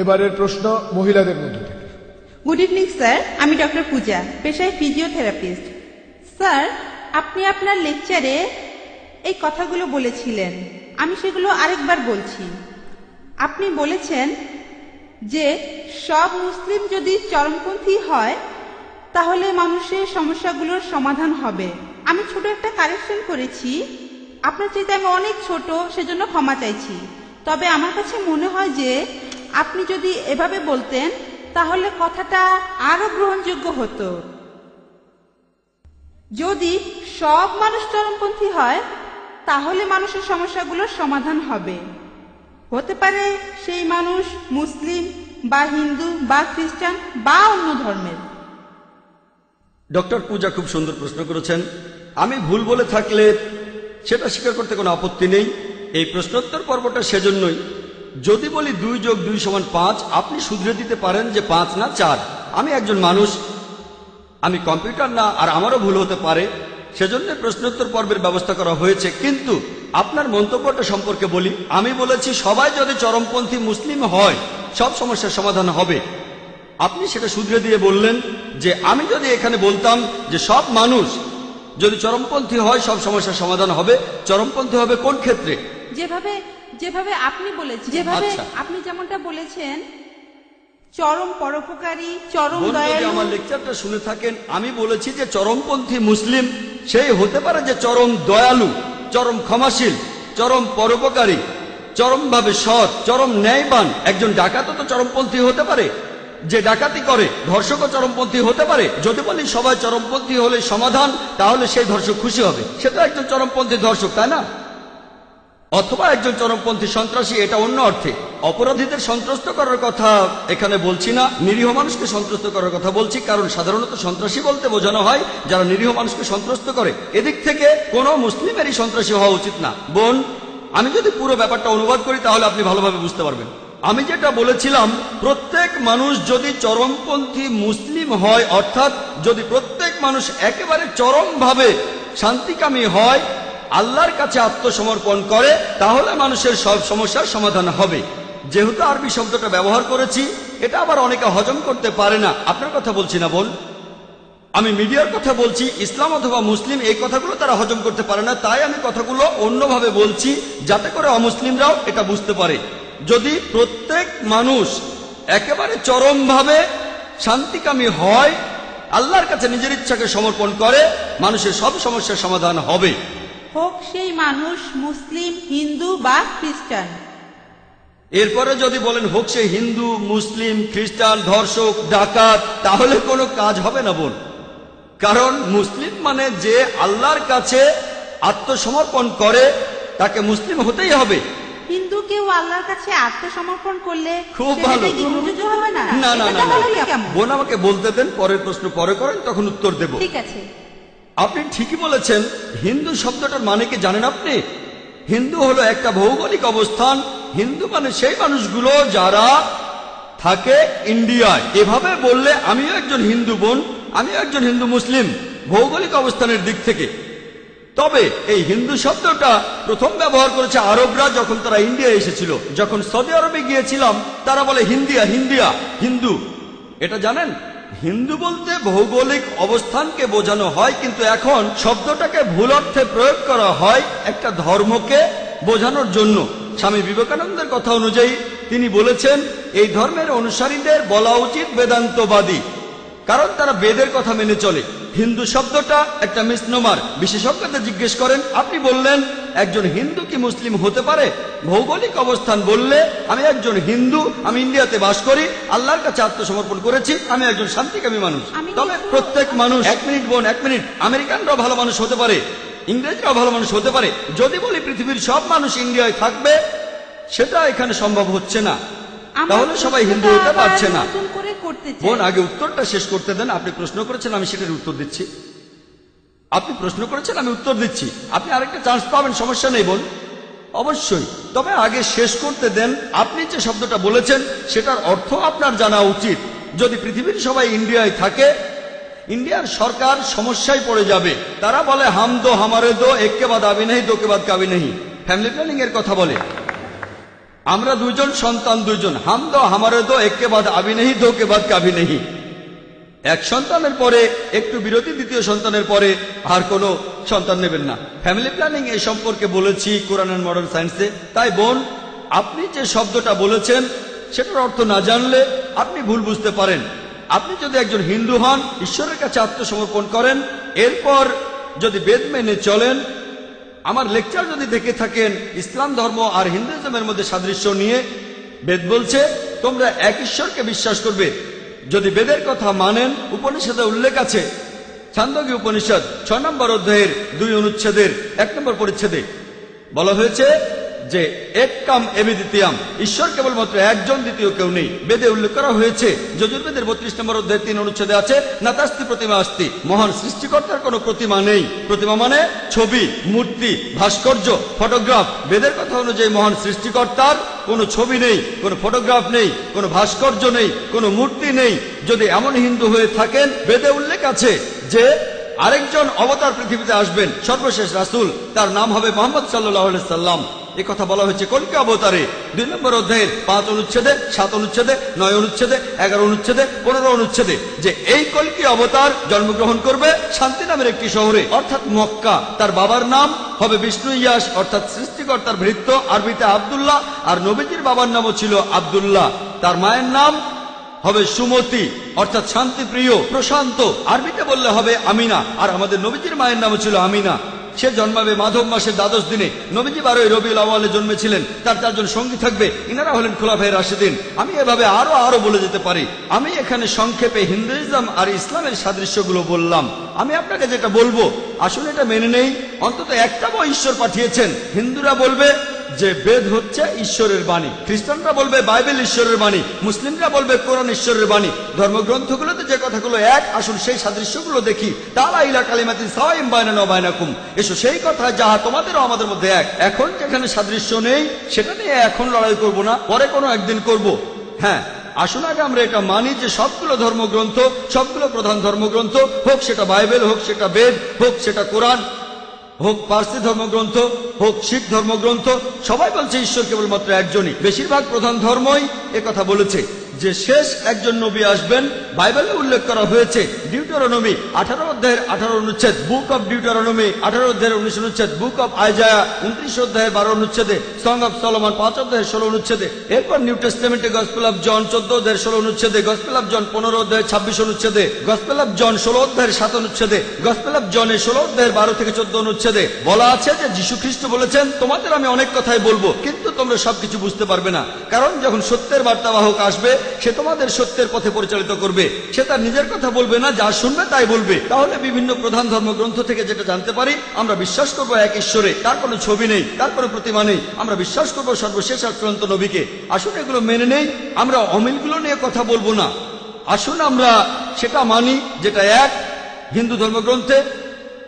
এবারের প্রশ্ন মহিলাদের মধ্য থেকে। গুড ইভিনিং স্যার, আমি ডক্টর পূজা, পেশায় ফিজিওথেরাপিস্ট। স্যার, আপনি আপনার লেকচারে এই কথাগুলো বলেছিলেন, আমি সেগুলো আরেকবার বলছি। আপনি বলেছেন যে সব মুসলিম যদি চরমপন্থী হয় তাহলে মানুষের সমস্যাগুলোর সমাধান হবে। আমি ছোট একটা কারেকশন করেছি, আপনার চাইতে আমি অনেক ছোট, সেজন্য ক্ষমা চাইছি। তবে আমার কাছে মনে হয় যে আপনি যদি এভাবে বলতেন তাহলে কথাটা আরো গ্রহণযোগ্য হতো। যদি সব মানুষ চরমপন্থী হয় তাহলে মানুষের সমস্যাগুলোর সমাধান হবে। হতে পারে সেই মানুষ মুসলিম বা হিন্দু বা খ্রিস্টান বা অন্য ধর্মের। ডক্টর পূজা খুব সুন্দর প্রশ্ন করেছেন। আমি ভুল বলে থাকলে সেটা স্বীকার করতে কোনো আপত্তি নেই। এই প্রশ্নোত্তর পর্বটা সেজন্যই, যদি বলি 2 + 2 = 5, আপনি শুধরে দিতে পারেন যে 5 না 4। আমি একজন মানুষ, আমি কম্পিউটার না, আর আমারও ভুল হতে পারে, সেজন্য প্রশ্নোত্তর পর্বের ব্যবস্থা করা হয়েছে। কিন্তু আপনার মন্তব্যটা সম্পর্কে বলি, আমি বলেছি সবাই যদি চরমপন্থী মুসলিম হয় সব সমস্যার সমাধান হবে। আপনি সেটা শুধরে দিয়ে বললেন যে আমি যদি এখানে বলতাম যে সব মানুষ যদি চরমপন্থী হয় সব সমস্যার সমাধান হবে, চরমপন্থী হবে কোন ক্ষেত্রে? যেভাবে আপনি বলেছেন, যেভাবে আপনি যেমনটা বলেছেন, চরম পরোপকারী, চরম দয়ালু। আমার লেকচারটা শুনে থাকেন, আমি বলেছি যে চরমপন্থী মুসলিম সেই হতে পারে যে চরম দয়ালু, চরম ক্ষমাশীল, চরম পরোপকারী, চরমভাবে সৎ, চরম ন্যায়বান। একজন ডাকাতও তো চরমপন্থী হতে পারে, যে ডাকাতি করে। ধর্ষকও চরমপন্থী হতে পারে। যদি বলি সবাই চরমপন্থী হলে সমাধান, তাহলে সেই ধর্ষক খুশি হবে, সে তো একজন চরমপন্থী ধর্ষক, তাই না? অথবা একজন চরমপন্থী সন্ত্রাসী, এটা অন্য অর্থে। অপরাধীদের সন্ত্রস্ত করার কথা এখানে বলছি না, নিরীহ মানুষকে সন্ত্রস্ত করার কথা বলছি। কারণ সাধারণত সন্ত্রাসী বলতে বোঝানো হয় যারা নিরীহ মানুষকে সন্ত্রস্ত করে। এদিক থেকে কোনো মুসলিমেরই সন্ত্রাসী হওয়া উচিত না। বোন, আমি যদি পুরো ব্যাপারটা অনুবাদ করি তাহলে আপনি ভালোভাবে বুঝতে পারবেন। আমি যেটা বলেছিলাম, প্রত্যেক মানুষ যদি চরমপন্থী মুসলিম হয়, অর্থাৎ যদি প্রত্যেক মানুষ একেবারে চরমভাবে শান্তিকামী হয়, আল্লাহর কাছে আত্মসমর্পণ করে, তাহলে মানুষের সব সমস্যার সমাধান হবে। যেহেতু আরবি শব্দটা ব্যবহার করেছি, এটা আবার অনেকে হজম করতে পারে না। আপনার কথা বলছি না বোন, আমি মিডিয়ার কথা বলছি। ইসলাম অথবা মুসলিম এই কথাগুলো তারা হজম করতে পারে না, তাই আমি কথাগুলো অন্যভাবে বলছি যাতে করে অমুসলিমরাও এটা বুঝতে পারে। যদি প্রত্যেক মানুষ একেবারে চরমভাবে শান্তিকামী হয়, আল্লাহর কাছে নিজের ইচ্ছাকে সমর্পণ করে, মানুষের সব সমস্যার সমাধান হবে। হোক সেই মানুষ মুসলিম, হিন্দু বা খ্রিস্টান। এরপরে যদি বলেন হোক সে হিন্দু, মুসলিম, খ্রিস্টান, ধর্ষক, ডাকাত, তাহলে কোনো কাজ হবে না বোন। কারণ মুসলিম মানে যে আল্লাহর কাছে আত্মসমর্পণ করে, তাকে মুসলিম হতেই হবে। হিন্দু কেউ আল্লাহর কাছে আত্মসমর্পণ করলে খুব ভালো। না না না, বোন আমাকে বলতে দেন, পরের প্রশ্ন পরে করেন, তখন উত্তর দেব। ঠিক আছে। আপনি ঠিকই বলেছেন। হিন্দু শব্দটার মানে কি জানেন আপনি? হিন্দু হলো একটা ভৌগোলিক অবস্থান। হিন্দু মানে সেই মানুষগুলো যারা থাকে ইন্ডিয়ায়। এভাবে বললে আমিও একজন হিন্দু বোন, আমিও একজন হিন্দু মুসলিম ভৌগোলিক অবস্থানের দিক থেকে। তবে এই হিন্দু শব্দটা প্রথম ব্যবহার করেছে আরবরা যখন তারা ইন্ডিয়া এসেছিল। যখন সৌদি আরবে গিয়েছিলাম তারা বলে হিন্দিয়া, হিন্দিয়া, হিন্দু। এটা জানেন, হিন্দু বলতে ভৌগোলিক অবস্থানকে বোঝানো হয়, কিন্তু এখন শব্দটাকে ভুল অর্থে প্রয়োগ করা হয় একটা ধর্মকে বোঝানোর জন্য। স্বামী বিবেকানন্দের কথা অনুযায়ী তিনি বলেছেন এই ধর্মের অনুসারীদের বলা উচিত বেদান্তবাদী, কারণ তারা বেদের কথা মেনে চলে। হিন্দু শব্দটা একটা মিসনোমার। বিশেষজ্ঞদের জিজ্ঞেস করেন, আপনি বললেন একজন হিন্দু কি মুসলিম হতে পারে? ভৌগোলিক অবস্থান বললে আমি একজন হিন্দু, আমি ইন্ডিয়াতে বাস করি, আল্লাহর কাছে আত্মসমর্পণ করেছি, আমি একজন শান্তিকামী মানুষ। তবে প্রত্যেক মানুষ, 1 মিনিট বোন, 1 মিনিট, আমেরিকানরাও ভালো মানুষ হতে পারে, ইংরেজরাও ভালো মানুষ হতে পারে। যদি বলি পৃথিবীর সব মানুষ ইন্ডিয়ায় থাকবে, সেটা এখানে সম্ভব হচ্ছে না, তাহলে সবাই হিন্দু হতে পারছে না। বোন, আগে উত্তরটা শেষ করতে দেন। আপনি প্রশ্ন করেছেন, আমি সেটার উত্তর দিচ্ছি। আপনি প্রশ্ন করেছেন, আমি উত্তর দিচ্ছি। আপনি আরেকটা চান্স পাবেন, সমস্যা নেই বোন, অবশ্যই। তবে আগে শেষ করতে দেন। আপনি যে শব্দটা বলেছেন সেটার অর্থ আপনার জানা উচিত। যদি পৃথিবীর সবাই ইন্ডিয়ায় থাকে, ইন্ডিয়ার সরকার সমস্যায় পড়ে যাবে। তারা বলে হাম দো হামারে দো, এক কে বাদ আবি নেই, দো কে বাদ কাবি নেই, ফ্যামিলি প্ল্যানিং এর কথা বলে। আমরা দুজন সন্তান, দুজন। হাম দো হামারে দো, একে বাদ আবি নেহি, দো কে বাদ কাভি নেহি। এক সন্তানের পরে একটু বিরতি, দ্বিতীয় সন্তানের পরে আর কোনো সন্তান নেবেন না। ফ্যামিলি প্ল্যানিং এই সম্পর্কে বলেছি কোরআন এন্ড মডার্ন সায়েন্সে। তাই বোন, আপনি যে শব্দটা বলেছেন সেটার অর্থ না জানলে আপনি ভুল বুঝতে পারেন। আপনি যদি একজন হিন্দু হন, ঈশ্বরের কাছে আত্মসমর্পণ করেন, এরপর যদি বেদ মেনে চলেন, আমার লেকচার যদি দেখে থাকেন ইসলাম ধর্ম আর হিন্দুইজমের মধ্যে সাদৃশ্য নিয়ে, বেদ বলছে তোমরা এক ঈশ্বরকে বিশ্বাস করবে। যদি বেদের কথা মানেন, উপনিষদে উল্লেখ আছে, ছান্দোগ্য উপনিষদ 6 নম্বর অধ্যায়ের 2 অনুচ্ছেদের 1 নম্বর পরিচ্ছেদে বলা হয়েছে যে এক কাম এবি দ্বিতীয়াম, ঈশ্বর কেবলমাত্র একজন, দ্বিতীয় কেউ নেই। বেদে উল্লেখ করা হয়েছে, যজুর্বেদের 32 নম্বর অধ্যায়ের 3 অনুচ্ছেদে আছে, নাতাস্তি প্রতিমা আস্তি, মহান সৃষ্টিকর্তার কোনো প্রতিমা নেই। প্রতিমা মানে ছবি, মূর্তি, ভাস্কর্য, ফটোগ্রাফ। বেদের কথা অনুযায়ী মহান সৃষ্টিকর্তার কোনো ছবি নেই, কোনো ফটোগ্রাফ নেই, কোনো ভাস্কর্য নেই, কোনো মূর্তি নেই। যদি এমন হিন্দু হয়ে থাকেন, বেদে উল্লেখ আছে যে আরেকজন অবতার পৃথিবীতে আসবেন, সর্বশেষ রাসূল, তার নাম হবে মুহাম্মদ সাল্লাল্লাহু আলাইহি সাল্লাম। এই কথা বলা হয়েছে কল্কি অবতারে 2 নম্বর অধ্যায়ের 5 অনুচ্ছেদে, 7 অনুচ্ছেদে, 9 অনুচ্ছেদে, 11 অনুচ্ছেদে, 15 অনুচ্ছেদে, যে এই কল্কি অবতার জন্মগ্রহণ করবে শান্তি নামের একটি শহরে, অর্থাৎ মক্কা। তার বাবার নাম হবে বিষ্ণু ইয়াস, অর্থাৎ সৃষ্টিকর্তার ভৃত্য, আরবিতে আব্দুল্লাহ। আর নবীজির বাবার নামও ছিল আব্দুল্লাহ। তার মায়ের নাম হবে সুমতি, অর্থাৎ শান্তিপ্রিয়, প্রশান্ত। আরবিতে বললে হবে আমিনা। আর আমাদের নবীজির মায়ের নামও ছিল আমিনা। সে জন্মাবে মাধব মাসের 12 দিনে। নবীজি 12 রবিউল আউয়ালে জন্মেছিলেন। তার 4 জন সঙ্গী থাকবে, ইনারা হলেন খোলাফায়ে রাশিদিন। আমি এভাবে আরো বলে যেতে পারি। আমি এখানে সংক্ষেপে হিন্দুইজম আর ইসলামের সাদৃশ্যগুলো বললাম। আমি আপনাকে যেটা বলবো, আসলে এটা মেনে নেই। অন্তত একটা বই ঈশ্বর পাঠিয়েছেন। হিন্দুরা বলবে যে বেদ হচ্ছে ঈশ্বরের বাণী, খ্রিস্টানরা বলবে বাইবেল ঈশ্বরের বাণী, মুসলিমরা বলবে কোরআন ঈশ্বরের বাণী। ধর্মগ্রন্থগুলোতে যে কথাগুলো এক, আসুন সেই সাদৃশ্যগুলো দেখি। তাআলা ইলা কালিমাতিন সাওয়াইন বাইনানা ওয়া বাইনাকুম, এসো সেই কথা যাহা তোমাদের ও আমাদের মধ্যে এক। এখন যেখানে সাদৃশ্য নেই সেটা নিয়ে এখন লড়াই করব না, পরে কোনো একদিন করব। হ্যাঁ, আসুন আগে আমরা এটা মানি যে সবগুলো ধর্মগ্রন্থ, সবগুলো প্রধান ধর্মগ্রন্থ, হোক সেটা বাইবেল, হোক সেটা বেদ, হোক সেটা কোরআন, হোক পার্সি ধর্মগ্রন্থ, হোক শিখ ধর্মগ্রন্থ, সবাই বলছে ঈশ্বর কেবলমাত্র একজনই। বেশিরভাগ প্রধান ধর্মই একথা বলেছে যে শেষ একজন নবী আসবেন। বাইবেলে উল্লেখ করা হয়েছে ডিউটেরোনমি 18 অধ্যায়ের 18 অনুচ্ছেদ, বুক অব ডিউটেরোনমি 18 অধ্যায়ের 19 অনুচ্ছেদ, বুক অব আইজায়া 29 অধ্যায়ের 12 অনুচ্ছেদে, সং অব সলোমন 5 অধ্যায়ের 16 অনুচ্ছেদে। এরপর নিউ টেস্টামেন্টে গসপেল অব জন 14 অধ্যায়ের 16 অনুচ্ছেদে, গসপেল অব জন 15 অধ্যায়ের 26 অনুচ্ছেদে, গসপেল অব জন 16 অধ্যায়ের 7 অনুচ্ছেদে, গসপেল অব জনে 16 অধ্যায়ের 12 থেকে 14 অনুচ্ছেদে বলা আছে যে যীশু খ্রিস্ট বলেছেন, তোমাদের আমি অনেক কথাই বলবো, কিন্তু তোমরা সবকিছু বুঝতে পারবে না। কারণ যখন সত্যের বার্তাবাহক আসবে, সে তোমাদের সত্যের পথে পরিচালিত করবে। সে তার নিজের কথা বলবে না, যা শুনবে তাই বলবে। তাহলে বিভিন্ন প্রধান ধর্মগ্রন্থ থেকে যেটা জানতে পারি, আমরা বিশ্বাস করবো এক ঈশ্বরে, তার কোনো ছবি নেই, তার কোনো প্রতিমা নেই। আমরা বিশ্বাস করবো সর্বশেষ আর চূড়ান্ত নবীকে। আসুন এগুলো মেনে নেই, আমরা অমিলগুলো নিয়ে কথা বলবো না। আসুন আমরা সেটা মানি যেটা এক, হিন্দু ধর্মগ্রন্থে,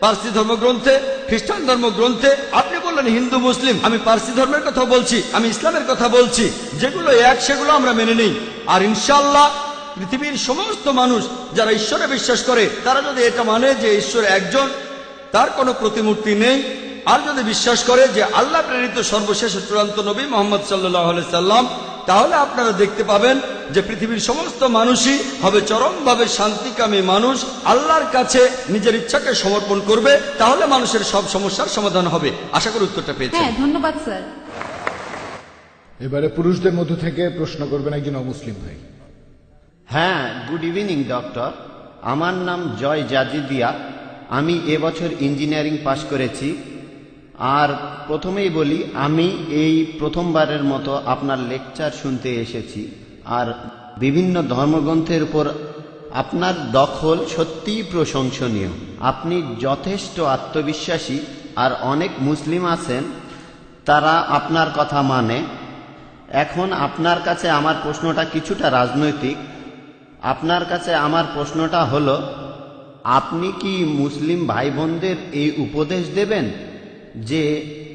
পার্সি ধর্মগ্রন্থে, খ্রিস্টান ধর্মগ্রন্থে। আপনি বললেন হিন্দু মুসলিম, আমি পার্সি ধর্মের কথা বলছি, আমি ইসলামের কথা বলছি। যেগুলো এক সেগুলো আমরা মেনে নেই। আর ইনশাআল্লাহ পৃথিবীর সমস্ত মানুষ যারা ঈশ্বরে বিশ্বাস করে, তারা যদি এটা মানে যে ঈশ্বর একজন, তার কোনো প্রতিমূর্তি নেই, আর যদি বিশ্বাস করে যে আল্লাহ প্রেরিত সর্বশেষ চূড়ান্ত নবী মুহাম্মদ সাল্লাল্লাহু আলাইহি সাল্লাম, তাহলে আপনারা দেখতে পাবেন যে পৃথিবীর সমস্ত মানুষই হবে চরমভাবে শান্তিকামী মানুষ, আল্লাহর কাছে নিজের ইচ্ছাকে সমর্পণ করবে। তাহলে মানুষের সব সমস্যার সমাধান হবে। আশা করি উত্তরটা পেয়েছেন। হ্যাঁ, ধন্যবাদ স্যার। এবারে পুরুষদের মধ্য থেকে প্রশ্ন করবেন একজন অমুসলিম ভাই। হ্যাঁ, গুড ইভিনিং ডক্টর। আমার নাম জয় জাজিদিয়া। আমি এবছর ইঞ্জিনিয়ারিং পাশ করেছি। আর প্রথমেই বলি, আমি এই প্রথমবারের মতো আপনার লেকচার শুনতে এসেছি। আর বিভিন্ন ধর্মগ্রন্থের উপর আপনার দখল সত্যিই প্রশংসনীয়। আপনি যথেষ্ট আত্মবিশ্বাসী। আর অনেক মুসলিম আছেন, তারা আপনার কথা মানে। এখন আপনার কাছে আমার প্রশ্নটা কিছুটা রাজনৈতিক। আপনার কাছে আমার প্রশ্নটা হলো, আপনি কি মুসলিম ভাই বোনদের এই উপদেশ দেবেন যে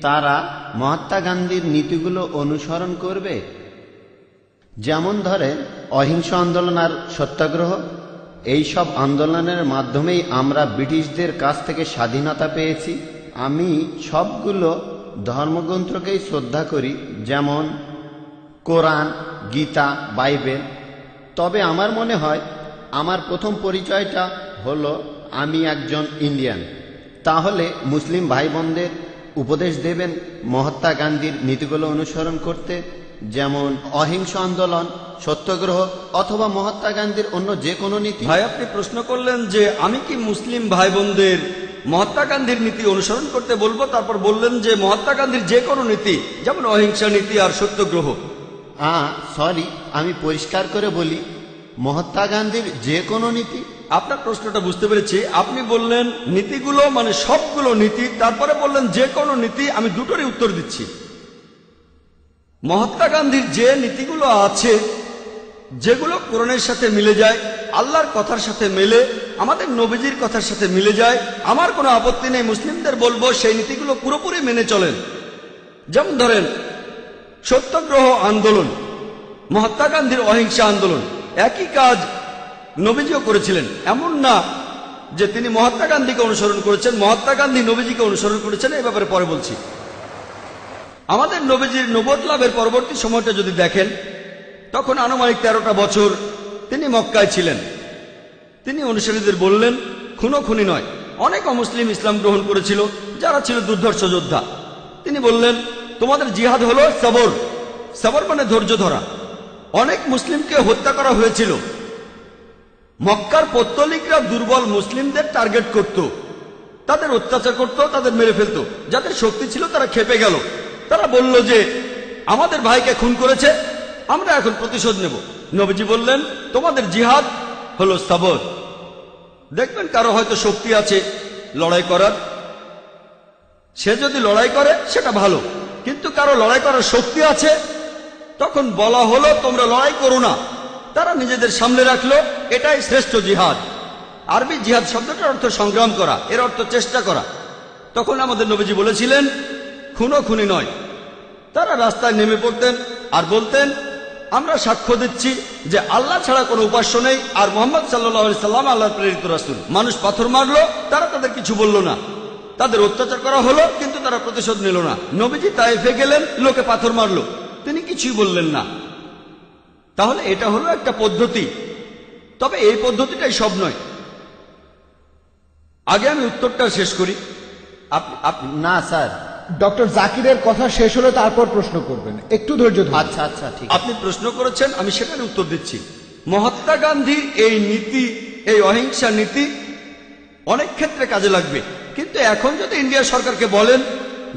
তারা মহাত্মা গান্ধীর নীতিগুলো অনুসরণ করবে? যেমন ধরেন অহিংস আন্দোলন আর সত্যাগ্রহ, এইসব আন্দোলনের মাধ্যমেই আমরা ব্রিটিশদের কাছ থেকে স্বাধীনতা পেয়েছি। আমি সবগুলো ধর্মগ্রন্থকেই শ্রদ্ধা করি, যেমন কোরআন, গীতা, বাইবেল। তবে আমার মনে হয় আমার প্রথম পরিচয়টা হলো আমি একজন ইন্ডিয়ান। তাহলে মুসলিম ভাই বোনদের উপদেশ দেবেন মহাত্মা গান্ধীর নীতিগুলো অনুসরণ করতে, যেমন অহিংস আন্দোলন, সত্যগ্রহ অথবা মহাত্মা গান্ধীর অন্য যে কোনো নীতি? ভাই, আপনি প্রশ্ন করলেন যে আমি কি মুসলিম ভাই বোনদের মহাত্মা গান্ধীর নীতি অনুসরণ করতে বলবো, তারপর বললেন যে মহাত্মা গান্ধীর যে কোনো নীতি, যেমন অহিংসা নীতি আর সত্যগ্রহ। সরি, আমি পরিষ্কার করে বলি, মহাত্মা গান্ধীর যে কোনো নীতি। আপনার প্রশ্নটা বুঝতে পেরেছি। আপনি বললেন নীতিগুলো মানে সবগুলো নীতি, তারপরে বললেন যে কোনো নীতি। আমি দুটোরই উত্তর দিচ্ছি। মহাত্মা গান্ধীর যে নীতিগুলো আছে, যেগুলো কোরআনের সাথে মিলে যায়, আল্লাহর কথার সাথে মেলে, আমাদের নবীজির কথার সাথে মিলে যায়, আমার কোনো আপত্তি নেই। মুসলিমদের বলবো সেই নীতিগুলো পুরোপুরি মেনে চলেন। যেমন ধরেন সত্যগ্রহ আন্দোলন, মহাত্মা গান্ধীর অহিংসা আন্দোলন, একই কাজ নবীজিও করেছিলেন। এমন না যে তিনি মহাত্মা গান্ধীকে অনুসরণ করেছেন, মহাত্মা গান্ধী নবীজিকে অনুসরণ করেছেন। এই ব্যাপারে পরে বলছি। আমাদের নবীজির নবুয়ত লাভের পরবর্তী সময়টা যদি দেখেন, তখন আনুমানিক 13টা বছর তিনি মক্কায় ছিলেন। তিনি অনুসারীদের বললেন খুনোখুনি নয়। অনেক অমুসলিম ইসলাম গ্রহণ করেছিল যারা ছিল দুর্ধর্ষ যোদ্ধা। তিনি বললেন তোমাদের জিহাদ হলো সবর। সবর মানে ধৈর্য ধরা। অনেক মুসলিমকে হত্যা করা হয়েছিল। মক্কার পৌত্তলিকরা দুর্বল মুসলিমদের টার্গেট করত, তাদের অত্যাচার করত, তাদের মেরে ফেলত। যাদের শক্তি ছিল তারা খেপে গেল। তারা বলল যে আমাদের ভাইকে খুন করেছে, আমরা এখন প্রতিশোধ নেব। নবীজি বললেন তোমাদের জিহাদ হলো সবর। দেখবেন কারো হয়তো শক্তি আছে লড়াই করার, সে যদি লড়াই করে সেটা ভালো, কিন্তু কারো লড়াই করার শক্তি আছে, তখন বলা হলো তোমরা লড়াই করো না। তারা নিজেদের সামনে রাখলো, এটাই শ্রেষ্ঠ জিহাদ। আরবি জিহাদ শব্দটার অর্থ সংগ্রাম করা, এর অর্থ চেষ্টা করা। তখন আমাদের নবীজি বলেছিলেন খুনোখুনি নয়। তারা রাস্তায় নেমে পড়তেন আর বলতেন আমরা সাক্ষ্য দিচ্ছি যে আল্লাহ ছাড়া কোনো উপাস্য নেই, আর মুহাম্মদ সাল্লাল্লাহু আলাইহি সাল্লাম আল্লাহর প্রেরিত রাসূল। মানুষ পাথর মারলো, তারা তাদের কিছু বলল না। তাদের অত্যাচার করা হলো, কিন্তু তারা প্রতিশোধ নিল না। নবীজি তায়েফে গেলেন, লোকে পাথর মারলো, তিনি কিছুই বললেন না। তাহলে এটা হলো একটা পদ্ধতি। তবে এই পদ্ধতিটাই সব নয়। আগে আমি উত্তরটা শেষ করি। আপনি না স্যার, ডক্টর জাকিরের কথা শেষ হলে তারপর প্রশ্ন করবেন, একটু ধৈর্য ধরুন। আচ্ছা আচ্ছা ঠিক। আপনি প্রশ্ন করেছেন, আমি সেটার উত্তর দিচ্ছি। মহাত্মা গান্ধীর এই নীতি, এই অহিংসা নীতি অনেক ক্ষেত্রে কাজে লাগবে। কিন্তু এখন যদি ইন্ডিয়া সরকারকে বলেন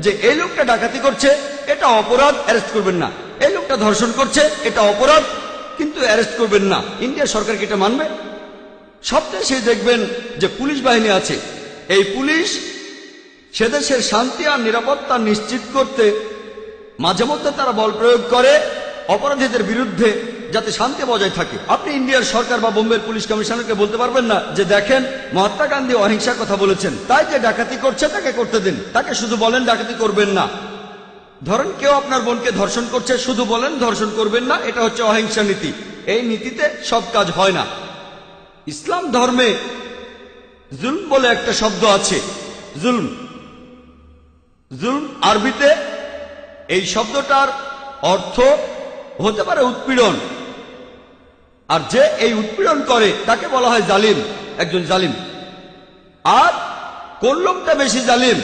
যে এই লোকটা ডাকাতি করছে, এটা অপরাধ, অ্যারেস্ট করবেন না। এই লোকটা ধর্ষণ করছে, এটা অপরাধ, কিন্তু অ্যারেস্ট করবেন না, ইন্ডিয়া সরকার কি এটা মানবে? সব দেশে দেখবেন যে পুলিশ বাহিনী আছে। এই পুলিশ সে দেশের শান্তি আর নিরাপত্তা নিশ্চিত করতে মাঝে মধ্যে তারা বল প্রয়োগ করে অপরাধীদের বিরুদ্ধে, যাতে শান্তি বজায় থাকে। আপনি ইন্ডিয়ার সরকার বা বোম্বের পুলিশ কমিশনারকে বলতে পারবেন না যে দেখেন মহাত্মা গান্ধী অহিংসার কথা বলেছেন, তাই যে ডাকাতি করছে তাকে করতে দিন। তাকে শুধু বলেন ডাকাতি করবেন না। ধরেন কেউ আপনার বোনকে ধর্ষণ করছে, শুধু বলেন ধর্ষণ করবেন না, এটা হচ্ছে অহিংসা নীতি। এই নীতিতে সব কাজ হয় না। ইসলাম ধর্মে জুলম বলে একটা শব্দ আছে। জুলম, জুলম আরবিতে এই শব্দটার অর্থ হতে পারে উৎপীড়ন। আর যে এই উৎপীড়ন করে তাকে বলা হয় জালিম, একজন জালিম। আর কোন লোকটা বেশি জালিম?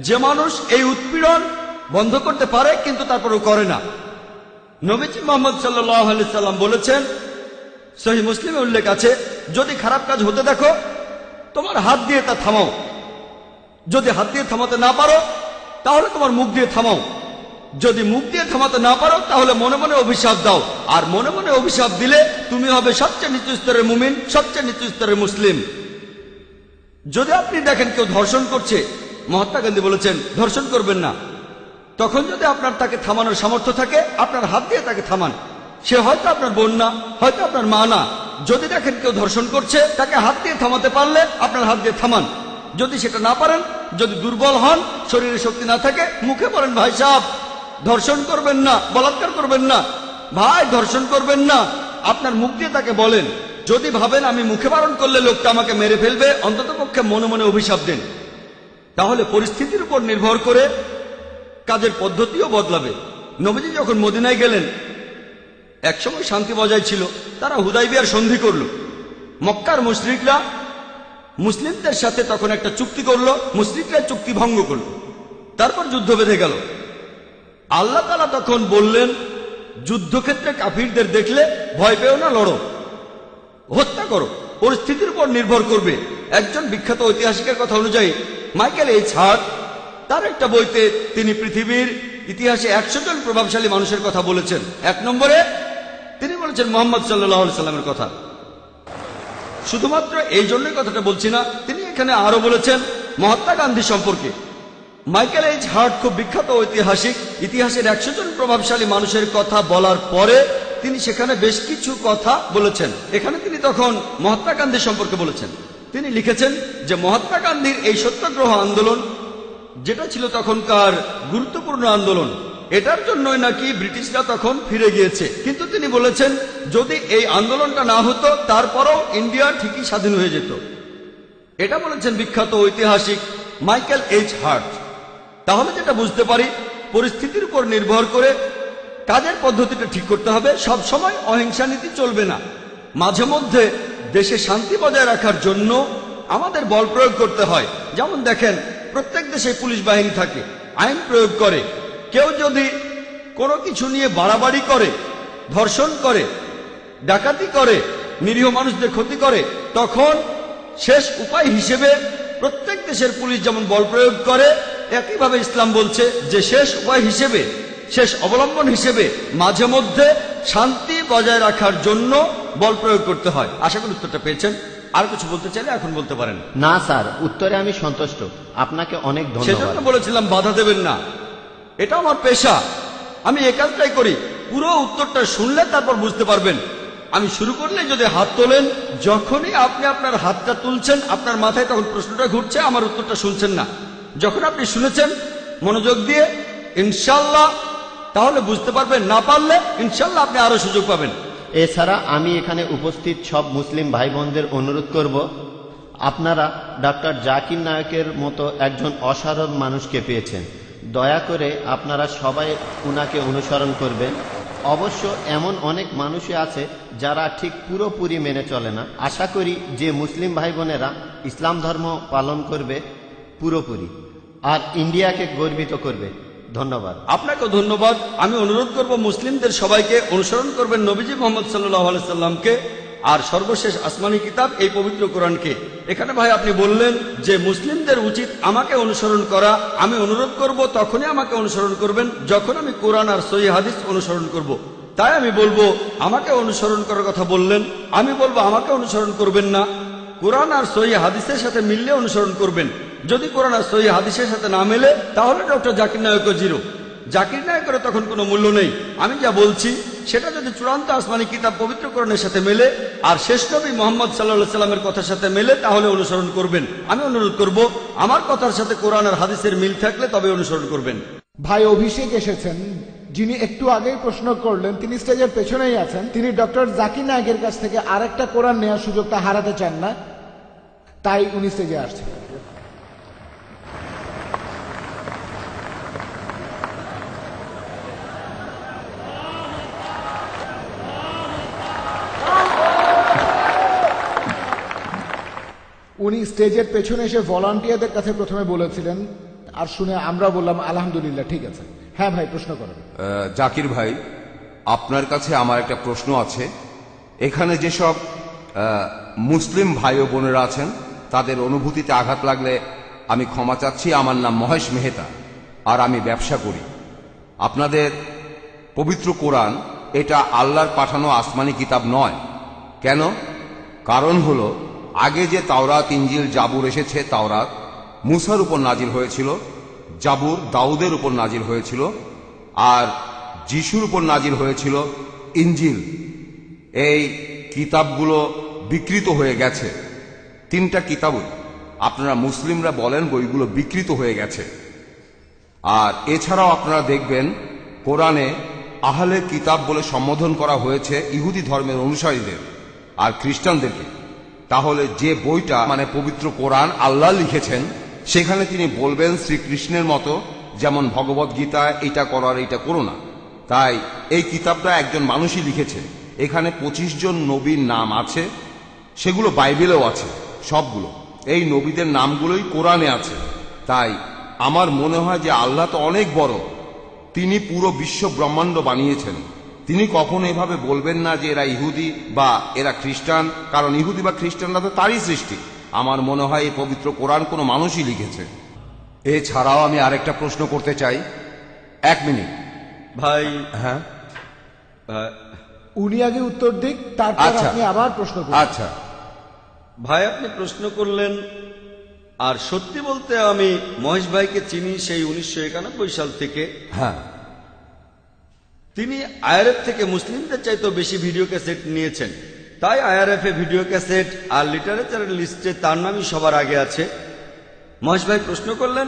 যে মানুষ এই উৎপীড়ন বন্ধ করতে পারে কিন্তু তারপরেও করে না। নবীজি মুহাম্মদ সাল্লাল্লাহু আলাইহি সাল্লাম বলেছেন, সহিহ মুসলিমে উল্লেখ আছে, যদি খারাপ কাজ হতে দেখো তোমার হাত দিয়ে তা থামাও। যদি হাত দিয়ে থামাতে না পারো তাহলে তোমার মুখ দিয়ে থামাও। যদি মুখ দিয়ে থামাতে না পারো তাহলে মনে মনে অভিশাপ দাও। আর মনে মনে অভিশাপ দিলে তুমি হবে সবচেয়ে নিচু স্তরের মুমিন, সবচেয়ে নিচু স্তরের মুসলিম। যদি আপনি দেখেন কেউ ধর্ষণ করছে, মহাত্মা গান্ধী বলেছেন ধর্ষণ করবেন না। তখন যদি আপনার তাকে থামানোর সামর্থ্য থাকে, আপনার হাত দিয়ে তাকে থামান। সে হয়তো আপনার বোন না, হয়তো আপনার মা না। যদি দেখেন কেউ ধর্ষণ করছে, তাকে হাত দিয়ে থামাতে পারলে আপনার হাত দিয়ে থামান। যদি সেটা না পারেন, যদি দুর্বল হন, শরীরে শক্তি না থাকে, মুখে বলেন ভাই সাহেব ধর্ষণ করবেন না, বলাৎকার করবেন না, ভাই ধর্ষণ করবেন না। আপনার মুখ দিয়ে তাকে বলেন। যদি ভাবেন আমি মুখে বারণ করলে লোকটা আমাকে মেরে ফেলবে, অন্ততপক্ষে মনে মনে অভিশাপ দেন। তাহলে পরিস্থিতির উপর নির্ভর করে কাজের পদ্ধতিও বদলাবে। নবীজি যখন মদিনায় গেলেন, একসময় শান্তি বজায় ছিল, তারা হুদাইবিয়ার সন্ধি করল। মক্কার মুশরিকরা মুসলিমদের সাথে তখন একটা চুক্তি করলো, মুশরিকরা চুক্তি ভঙ্গ করল, তারপর যুদ্ধ বেঁধে গেল। আল্লাহ তাআলা তখন বললেন, যুদ্ধক্ষেত্রে কাফিরদের দেখলে ভয় পেও না, লড়ো, হত্যা করো, পরিস্থিতির উপর নির্ভর করবে। একজন বিখ্যাত ঐতিহাসিকের কথা অনুযায়ী মাইকেল এইচ হার্ট তার একটা বইতে তিনি পৃথিবীর ইতিহাসে 100 জন প্রভাবশালী মানুষের কথা বলেছেন। 1 নম্বরে তিনি বলেছেন মুহাম্মদ সাল্লাল্লাহু আলাইহি সাল্লামের কথা। শুধুমাত্র এই জন্যই কথাটা বলছি না, তিনি এখানে আরো বলেছেন মহাত্মা গান্ধী সম্পর্কে। মাইকেল এইচ হার্ট খুব বিখ্যাত ঐতিহাসিক, ইতিহাসের 100 জন প্রভাবশালী মানুষের কথা বলার পরে তিনি সেখানে বেশ কিছু কথা বলেছেন। এখানে তিনি তখন মহাত্মা গান্ধী সম্পর্কে বলেছেন। তিনি লিখেছেন যে মহাত্মা গান্ধীর এই সত্যাগ্রহ আন্দোলন, যেটা ছিল তখনকার গুরুত্বপূর্ণ আন্দোলন, এটার জন্যই নাকি ব্রিটিশরা তখন ফিরে গিয়েছে। কিন্তু তিনি বলেছেন যদি এই আন্দোলনটা না হতো তারপরও ইন্ডিয়া ঠিকই স্বাধীন হয়ে যেত। এটা বলেছেন বিখ্যাত ঐতিহাসিক মাইকেল এইচ হার্ট। তাহলে যেটা বুঝতে পারি, পরিস্থিতির উপর নির্ভর করে কাজের পদ্ধতিটা ঠিক করতে হবে। সব সময় অহিংসা নীতি চলবে না। মাঝে মধ্যে দেশে শান্তি বজায় রাখার জন্য আমাদের বল প্রয়োগ করতে হয়। যেমন দেখেন, প্রত্যেক দেশে পুলিশ বাহিনী থাকে, আইন প্রয়োগ করে। কেউ যদি কোনো কিছু নিয়ে বাড়াবাড়ি করে, ধর্ষণ করে, ডাকাতি করে, নিরীহ মানুষদের ক্ষতি করে, তখন শেষ উপায় হিসেবে প্রত্যেক দেশের পুলিশ যেমন বল প্রয়োগ করে, একইভাবে ইসলাম বলছে যে শেষ উপায় হিসেবে, শেষ অবলম্বন হিসেবে মাঝে মধ্যে শান্তি বজায় রাখার জন্য বল প্রয়োগ করতে হয়। আশা করি উত্তরটা পেয়েছেন। আর কিছু বলতে চাইলে এখন বলতে পারেন। না স্যার, উত্তরে আমি সন্তুষ্ট। আপনাকে অনেক ধন্যবাদ। সেজন্য বলেছিলাম বাধা দেবেন না, এটা আমার পেশা, আমি এ কাজটাই করি। পুরো উত্তরটা শুনলে তারপর বুঝতে পারবেন। আমি শুরু করলে যদি হাত তোলেন, যখনই আপনি আপনার হাতটা তুলছেন আপনার মাথায় তখন প্রশ্নটা ঘুরছে, আমার উত্তরটা শুনছেন না। যখন আপনি শুনেছেন মনোযোগ দিয়ে ইনশাল্লাহ, তাহলে বুঝতে পারবেন। না পারলে ইনশাল্লাহ আপনি আরো সুযোগ পাবেন। এছাড়া আমি এখানে উপস্থিত সব মুসলিম ভাই বোনদের অনুরোধ করব, আপনারা ডক্টর জাকির নায়কের মতো একজন অসাধারণ মানুষকে পেয়েছেন। দয়া করে আপনারা সবাই উনাকে অনুসরণ করবেন। অবশ্য এমন অনেক মানুষই আছে যারা ঠিক পুরোপুরি মেনে চলে না। আশা করি যে মুসলিম ভাই বোনেরা ইসলাম ধর্ম পালন করবে পুরোপুরি, আর ইন্ডিয়াকে গর্বিত করবে। ধন্যবাদ। আপনাকে ধন্যবাদ। আমি অনুরোধ করব মুসলিমদের সবাইকে অনুসরণ করবেন নবীজি মোহাম্মদ সাল্লাল্লাহু আলাইহি সাল্লামকে, আর সর্বশেষ আসমানি কিতাব এই পবিত্র কোরআনকে। এখানে ভাই আপনি বললেন যে মুসলিমদের উচিত আমাকে অনুসরণ করা। আমি অনুরোধ করব তখনই আমাকে অনুসরণ করবেন যখন আমি কোরআন আর সহিহ হাদিস অনুসরণ করব। তাই আমি বলবো আমাকে অনুসরণ করার কথা বললেন, আমি বলবো আমাকে অনুসরণ করবেন না, কোরআন আর সহিহ হাদিসের সাথে মিললে অনুসরণ করবেন। যদি কোরআন আর সহিহ হাদিসের সাথে না মেলে তাহলে ডক্টর জাকির নায়কও জিরো। জাকির নায়কের তখন কোনো মূল্য নেই। আমি যা বলছি সেটা যদি চূড়ান্ত আসমানি কিতাব পবিত্র কোরআনের সাথে মেলে আর শেষ নবী মুহাম্মদ সাল্লাল্লাহু আলাইহি সাল্লামের কথার সাথে মেলে তাহলে অনুসরণ করবেন। আমি অনুরোধ করব আমার কথার সাথে কোরআন আর হাদিসের মিল থাকলে তবে অনুসরণ করবেন। ভাই অভিষেক এসেছেন, যিনি একটু আগেই প্রশ্ন করলেন, তিনি স্টেজের পেছনেই আছেন। তিনি ডক্টর জাকির নায়কের কাছ থেকে আরেকটা কোরআন নেওয়ার সুযোগটা হারাতে চান না, তাই উনি স্টেজে আসছেন। উনি স্টেজের পেছনে এসে ভলান্টিয়ারদের কাছে প্রথমে বলেছিলেন, আর শুনে আমরা বললাম আলহামদুলিল্লাহ, ঠিক আছে। হ্যাঁ ভাই, প্রশ্ন করেন। জাকির ভাই, আপনার কাছে আমার একটা প্রশ্ন আছে। এখানে যেসব মুসলিম ভাই ও বোনেরা আছেন তাদের অনুভূতিতে আঘাত লাগলে আমি ক্ষমা চাচ্ছি। আমার নাম মহেশ মেহতা, আর আমি ব্যবসা করি। আপনাদের পবিত্র কোরআন এটা আল্লাহর পাঠানো আসমানি কিতাব নয়। কেন? কারণ হলো আগে যে তাওরাত, ইনজিল, জাবুর এসেছে, তাওরাত মুসার উপর নাজিল হয়েছিল, জাবুর দাউদের উপর নাজিল হয়েছিল, আর যিশুর উপর নাজিল হয়েছিল ইনজিল। এই কিতাবগুলো বিকৃত হয়ে গেছে। 3টা কিতাবই আপনারা মুসলিমরা বলেন বইগুলো বিকৃত হয়ে গেছে। আর এছাড়াও আপনারা দেখবেন কোরআনে আহলে কিতাব বলে সম্বোধন করা হয়েছে ইহুদি ধর্মের অনুসারীদের আর খ্রিস্টানদেরকে। তাহলে যে বইটা মানে পবিত্র কোরআন আল্লাহ লিখেছেন, সেখানে তিনি বলবেন শ্রীকৃষ্ণের মতো, যেমন ভগবত গীতায় এটা করো আর এটা করো না, তাই এই কিতাবটা একজন মানুষই লিখেছে। এখানে 25 জন নবীর নাম আছে, সেগুলো বাইবেলেও আছে সবগুলো। এই নবীদের নামগুলোই কোরআনে আছে। তাই আমার মনে হয় যে আল্লাহ তো অনেক বড়, তিনি পুরো বিশ্ব ব্রহ্মাণ্ড বানিয়েছেন। তিনি কখনো এভাবে বলবেন না যে এরা ইহুদি বা এরা খ্রিস্টান, কারণ ইহুদি বা খ্রিস্টানরা তো তারই সৃষ্টি। আমার মনে হয় এই পবিত্র কোরআন কোনো মানুষই লিখেছে। এছাড়াও আমি আরেকটা প্রশ্ন করতে চাই। 1 মিনিট ভাই। হ্যাঁ, উনি আগে উত্তর দিক, তারপর আচ্ছা। আপনি আবার প্রশ্ন করুন। আচ্ছা। ভাই আপনি প্রশ্ন করলেন, আর সত্যি বলতে আমি মহেশ ভাইকে চিনি সেই 1991 সাল থেকে। হ্যাঁ, তিনি আইআরএফ থেকে মুসলিমদের চাইতেও বেশি ভিডিও ক্যাসেট নিয়েছেন। তাই আইআরএফ এ ভিডিও ক্যাসেট আর লিটারেচারের লিস্টে তার নামই সবার আগে আছে। মহেশ ভাই প্রশ্ন করলেন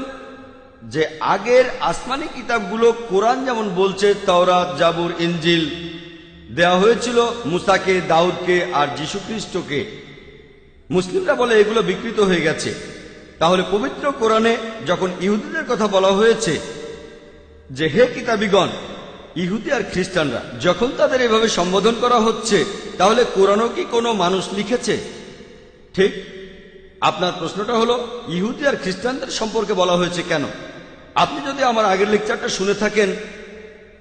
যে আগের আসমানি কিতাবগুলো কোরআন যেমন বলছে তাওরাত, জাবুর, ইনজিল দেয়া হয়েছিল মুসাকে, দাউদকে আর যীশু খ্রিস্টকে, মুসলিমরা বলে এগুলো বিকৃত হয়ে গেছে। তাহলে পবিত্র কোরআনে যখন ইহুদিদের কথা বলা হয়েছে যে হে কিতাবীগণ, ইহুদি আর খ্রিস্টানরা যখন তাদের এভাবে সম্বোধন করা হচ্ছে, তাহলে কোরআনও কি কোনো মানুষ লিখেছে? ঠিক। আপনার প্রশ্নটা হলো ইহুদি আর খ্রিস্টানদের সম্পর্কে বলা হয়েছে কেন? আপনি যদি আমার আগের লেকচারটা শুনে থাকেন,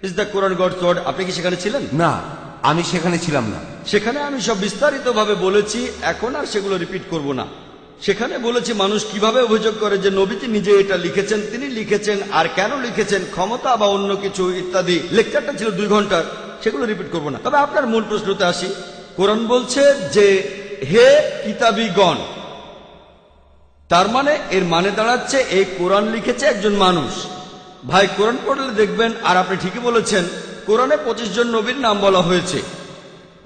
is the Quran God's word, আপনি কি সেখানে ছিলেন? না, আমি সেখানে ছিলাম না। সেখানে আমি সব বিস্তারিতভাবে বলেছি, এখন আর সেগুলো রিপিট করব না। সেখানে বলেছি মানুষ কিভাবে অভিযোগ করে যে নবীজি নিজে এটা লিখেছেন, তিনি লিখেছেন, আর কেন লিখেছেন, ক্ষমতা বা অন্য কিছু ইত্যাদি। লেকচারটা ছিল 2 ঘন্টার, সেগুলো রিপিট করব না। তবে আপনার মূল প্রশ্নতে আসি। কোরআন বলছে যে হে কিতাবীগণ, তার মানে এর মানে দাঁড়াচ্ছে এই কোরআন লিখেছে একজন মানুষ। ভাই কোরআন পড়লে দেখবেন, আর আপনি ঠিকই বলেছেন, কোরআনে 25 জন নবীর নাম বলা হয়েছে।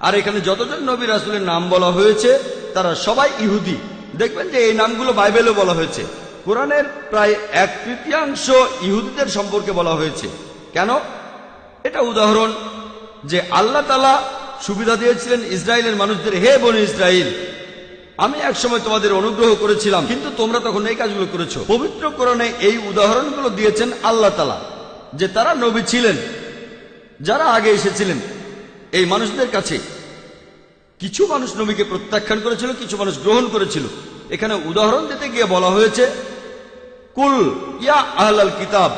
আর এখানে যতজন নবী রাসূলের নাম বলা হয়েছে তারা সবাই ইহুদি। দেখবেন যে এই নামগুলো বাইবেলে বলা হয়েছে। কোরআনের প্রায় 1/3 ইহুদিদের সম্পর্কে বলা হয়েছে। কেন? এটা উদাহরণ যে আল্লাহ তাআলা সুবিধা দিয়েছিলেন ইসরায়েলের মানুষদের, হে বনি ইসরাইল, আমি একসময় তোমাদের অনুগ্রহ করেছিলাম, কিন্তু তোমরা তখন এই কাজগুলো করেছো। পবিত্র কোরআনে এই উদাহরণগুলো দিয়েছেন আল্লাহ তাআলা, যে তারা নবী ছিলেন যারা আগে এসেছিলেন এই মানুষদের কাছে। কিছু মানুষ নবীকে প্রত্যাখ্যান করেছিল, কিছু মানুষ গ্রহণ করেছিল। এখানে উদাহরণ দিতে গিয়ে বলা হয়েছে, কুল ইয়া আহলাল কিতাব,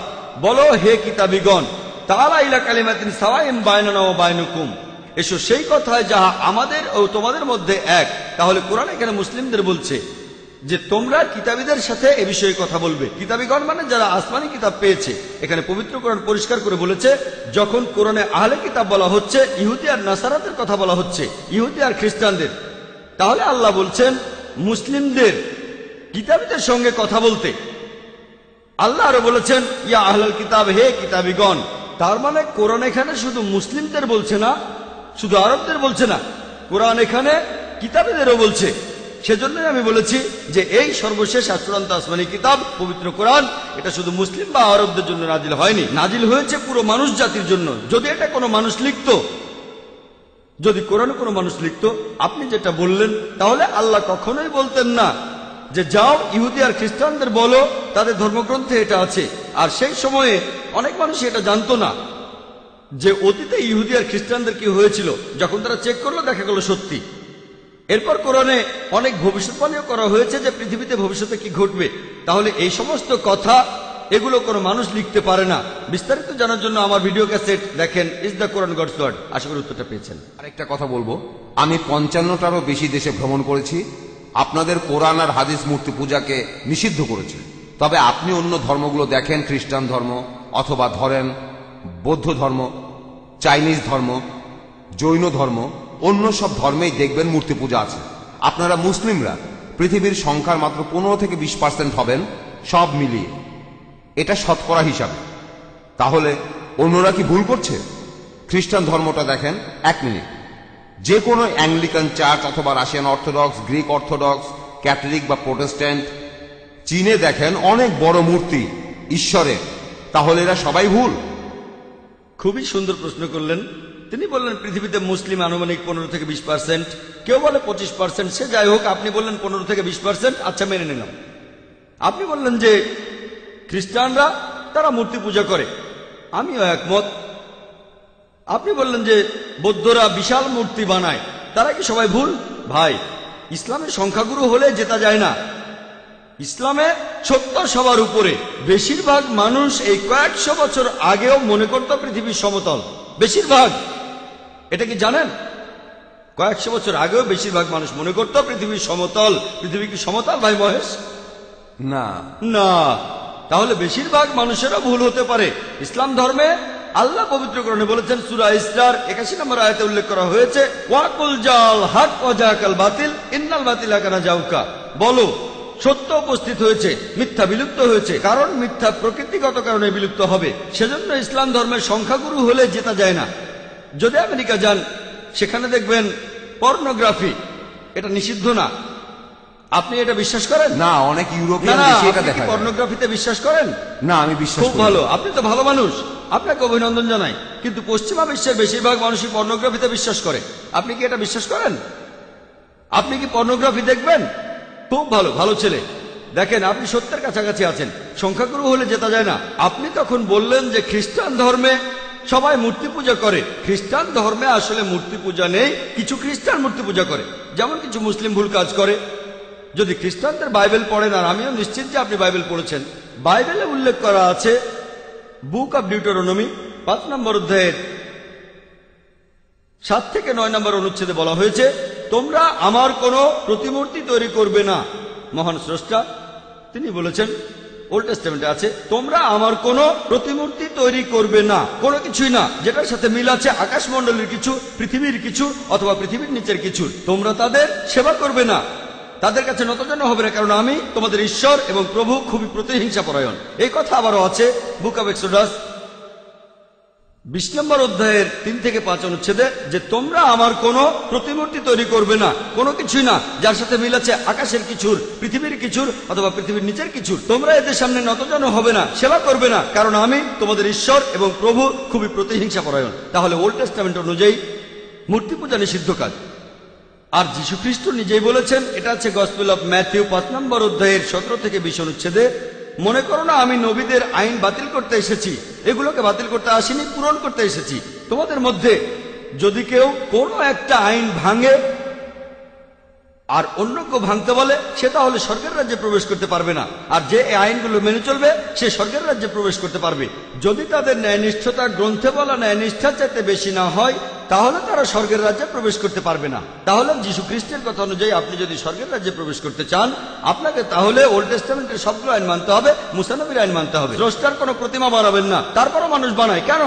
বলো হে কিতাবীগণ, তাআলা ইলা কালিমাতিন সাওয়াইন বাইনানা ওয়া বাইনাকুম, এসো সেই কথায় যাহা আমাদের ও তোমাদের মধ্যে এক। তাহলে কোরআন এখানে মুসলিমদের বলছে যে তোমরা কিতাবীদের সাথে এ বিষয়ে কথা বলবে। কিতাবীগণ মানে যারা আসমানি কিতাব পেয়েছে। এখানে পবিত্র কোরআন পরিষ্কার করে বলেছে, যখন কোরআনে আহলে কিতাব বলা হচ্ছে, ইহুদি আর নাসারাদের কথা বলা হচ্ছে, ইহুদি আর খ্রিস্টানদের, তাহলে আল্লাহ বলছেন মুসলিমদের কিতাবীদের সঙ্গে কথা বলতে। আল্লাহ আরো বলেছেন ইয়া আহলাল কিতাব, হে কিতাবীগণ। তার মানে কোরআন এখানে শুধু মুসলিমদের বলছে না, শুধু আরবদের বলছে না, কোরআন এখানে কিতাবীদেরও বলছে। সেজন্যই আমি বলেছি যে এই সর্বশেষ আর চূড়ান্ত আসমানি কিতাব পবিত্র কোরআন, এটা শুধু মুসলিম বা আরবদের জন্য নাজিল হয়নি, নাজিল হয়েছে পুরো মানুষ জাতির জন্য। যদি এটা কোনো মানুষ লিখত, যদি কোরআন কোনো মানুষ লিখত, আপনি যেটা বললেন, তাহলে আল্লাহ কখনোই বলতেন না যে যাও ইহুদি আর খ্রিস্টানদের বলো তাদের ধর্মগ্রন্থে এটা আছে। আর সেই সময়ে অনেক মানুষ এটা জানতো না যে অতীতে ইহুদি আর খ্রিস্টানদের কি হয়েছিল। যখন তারা চেক করলো, দেখা গেল সত্যি। এরপর কোরআনে অনেক ভবিষ্যৎবাণীও করা হয়েছে যে পৃথিবীতে ভবিষ্যতে কি ঘটবে। তাহলে এই সমস্ত কথা এগুলো কোনো মানুষ লিখতে পারে না। বিস্তারিত জানার জন্য আমার ভিডিও ক্যাসেট দেখেন, is the Quran God's word. আশা করি উত্তরটা পেয়েছেন। আরেকটা কথা বলবো, আমি 55টারও বেশি দেশে ভ্রমণ করেছি। আপনাদের কোরআন আর হাদিস মূর্তি পূজাকে নিষিদ্ধ করেছে। তবে আপনি অন্য ধর্মগুলো দেখেন, খ্রিস্টান ধর্ম অথবা ধরেন বৌদ্ধ ধর্ম, চাইনিজ ধর্ম, জৈন ধর্ম, অন্য সব ধর্মেই দেখবেন মূর্তি পূজা আছে। আপনারা মুসলিমরা পৃথিবীর সংখ্যার মাত্র 15 থেকে 20% হবেন সব মিলিয়ে, এটা শতকরা হিসাবে। তাহলে অন্যরা কি ভুল করছে? খ্রিস্টান ধর্মটা দেখেন, 1 মিনিট, যে কোনো অ্যাংলিকান চার্চ অথবা Russian orthodox, Greek orthodox, Catholic বা প্রোটেস্ট্যান্ট, চীনে দেখেন অনেক বড় মূর্তি ঈশ্বরের। তাহলে এরা সবাই ভুল? খুবই সুন্দর প্রশ্ন করলেন। তিনি বললেন পৃথিবীতে মুসলিম আনুমানিক 15 থেকে 20%, কেউ বলে 25%। সে যাই হোক, আপনি বললেন 15 থেকে 20%, আচ্ছা মেনে নিলাম। আপনি বললেন যে খ্রিস্টানরা তারা মূর্তি পূজা করে, আমিও একমত। আপনি বললেন যে বৌদ্ধরা বিশাল মূর্তি বানায়, তারা কি সবাই ভুল? ভাই, ইসলামের সংখ্যাগুরু হলে জেতা যায় না। ইসলামে সত্য সবার উপরে। বেশিরভাগ মানুষ এই কয়েকশো বছর আগেও মনে করত পৃথিবীর সমতল। বেশিরভাগ, এটা কি জানেন? কয়েকশো বছর আগেও বেশিরভাগ মানুষ মনে করত পৃথিবীর সমতল। পৃথিবী কি সমতল ভাই মহেশ? না। না। তাহলে বেশিরভাগ মানুষেরও ভুল হতে পারে। ইসলাম ধর্মে আল্লাহ পবিত্র কোরআনে বলেছেন, সূরা ইসরার 81 নম্বর আয়াতে উল্লেখ করা হয়েছে, ওয়াকুল জাল হক ওয়া জাকাল বাতিল ইন্নাল বাতিলা কানা জাউকা। বলো, সত্য উপস্থিত হয়েছে, মিথ্যা বিলুপ্ত হয়েছে, কারণ মিথ্যা প্রকৃতিগত কারণে বিলুপ্ত হবে। সেজন্য ইসলাম ধর্মের সংখ্যাগুরু হলে জেতা যায় না। যদি আমেরিকা যান, সেখানে দেখবেন পর্নোগ্রাফি, এটা নিষিদ্ধ না। আপনি এটা বিশ্বাস করেন? না, অনেক না ইউরোপিয়ান না, দেশে এটা আপনি কি দেখা যায়। পর্নোগ্রাফিতে বিশ্বাস করেন? না, আমি বিশ্বাস খুব করি না। ভালো, আপনি তো ভালো মানুষ, আপনাকে অভিনন্দন জানাই। কিন্তু পশ্চিমা বিশ্বের বেশিরভাগ মানুষই পর্নোগ্রাফিতে বিশ্বাস করে। আপনি কি এটা বিশ্বাস করেন? আপনি কি পর্নোগ্রাফি দেখবেন? খুব ভালো, ভালো ছেলে। দেখেন, আপনি সত্যের কাছাকাছি আছেন। সংখ্যাগুরু হলে জেতা যায় না। আপনি তখন বললেন যে খ্রিস্টান ধর্মে সবাই মূর্তি পূজা করে। খ্রিস্টান ধর্মে আসলে মূর্তি পূজা নেই, কিছু খ্রিস্টান মূর্তি পূজা করে, যেমন কিছু মুসলিম ভুল কাজ করে। যদি খ্রিস্টানদের বাইবেল পড়েন, আর আমিও নিশ্চিত যে আপনি বাইবেল পড়েছেন, বাইবেলে উল্লেখ করা আছে, বুক অব ডিউটেরোনমি 5 নম্বর অধ্যায়ের 7 থেকে 9 নম্বর অনুচ্ছেদে বলা হয়েছে, তোমরা আমার কোনো প্রতিমূর্তি তৈরি করবে না। মহান স্রষ্টা তিনি বলেছেন, ওল্ড টেস্টামেন্টে আছে, তোমরা আমার কোনো প্রতিমূর্তি তৈরি করবে না, কোনো কিছুই না যেটার সাথে মিল আছে আকাশমণ্ডলের কিছু, পৃথিবীর কিছু, অথবা পৃথিবীর নিচের কিছু। তোমরা তাদের সেবা করবে না, তাদের কাছে নতজানু হবে না, কারণ আমি তোমাদের ঈশ্বর এবং প্রভু খুবই প্রতিহিংসা পরায়ণ। এই কথা আবারও আছে বুক অব এক্সোডাস 20 নম্বর অধ্যায়ের 3 থেকে 5 অনুচ্ছেদে, যে তোমরা আমার কোনো প্রতিমূর্তি তৈরি করবে না, কোনো কিছুই না যার সাথে মিল আছে আকাশের কিছুর, পৃথিবীর কিছুর, অথবা পৃথিবীর নিচের কিছুর। তোমরা এদের সামনে নতজানু হবে না, সেবা করবে না, কারণ আমি তোমাদের ঈশ্বর এবং প্রভু খুবই প্রতিহিংসা পরায়ণ। তাহলে ওল্ড টেস্টামেন্ট অনুযায়ী মূর্তি পূজা নিষিদ্ধ কাজ। আর যীশু খ্রিস্ট নিজেই বলেছেন, এটা আছে গসপেল অফ ম্যাথিউ 5 নম্বর অধ্যায়ের 17 থেকে 20 অনুচ্ছেদে, মনে করো না আমি নবীদের আইন বাতিল করতে এসেছি, এগুলোকে বাতিল করতে আসিনি, পূরণ করতে এসেছি। তোমাদের মধ্যে যদি কেউ কোনো একটা আইন ভাঙে আর অন্য কেউ ভাঙতে বলে, সে তাহলে স্বর্গের রাজ্যে প্রবেশ করতে পারবে না। আর যে এই আইনগুলো মেনে চলবে, সে স্বর্গের রাজ্যে প্রবেশ করতে পারবে। যদি তাদের ন্যায়নিষ্ঠতা গ্রন্থে বলা ন্যায়নিষ্ঠার চাইতে বেশি না হয়, তাহলে তারা স্বর্গের রাজ্যে প্রবেশ করতে পারবে না। তাহলে যীশু খ্রিস্টের কথা অনুযায়ী আপনি যদি স্বর্গের রাজ্যে প্রবেশ করতে চান, আপনাকে তাহলে ওল্ড টেস্টামেন্টের সবগুলো আইন মানতে হবে, মুসা নবীর আইন মানতে হবে। স্রষ্টার কোনো প্রতিমা বানাবেন না। তারপরও মানুষ বানায়, কেন?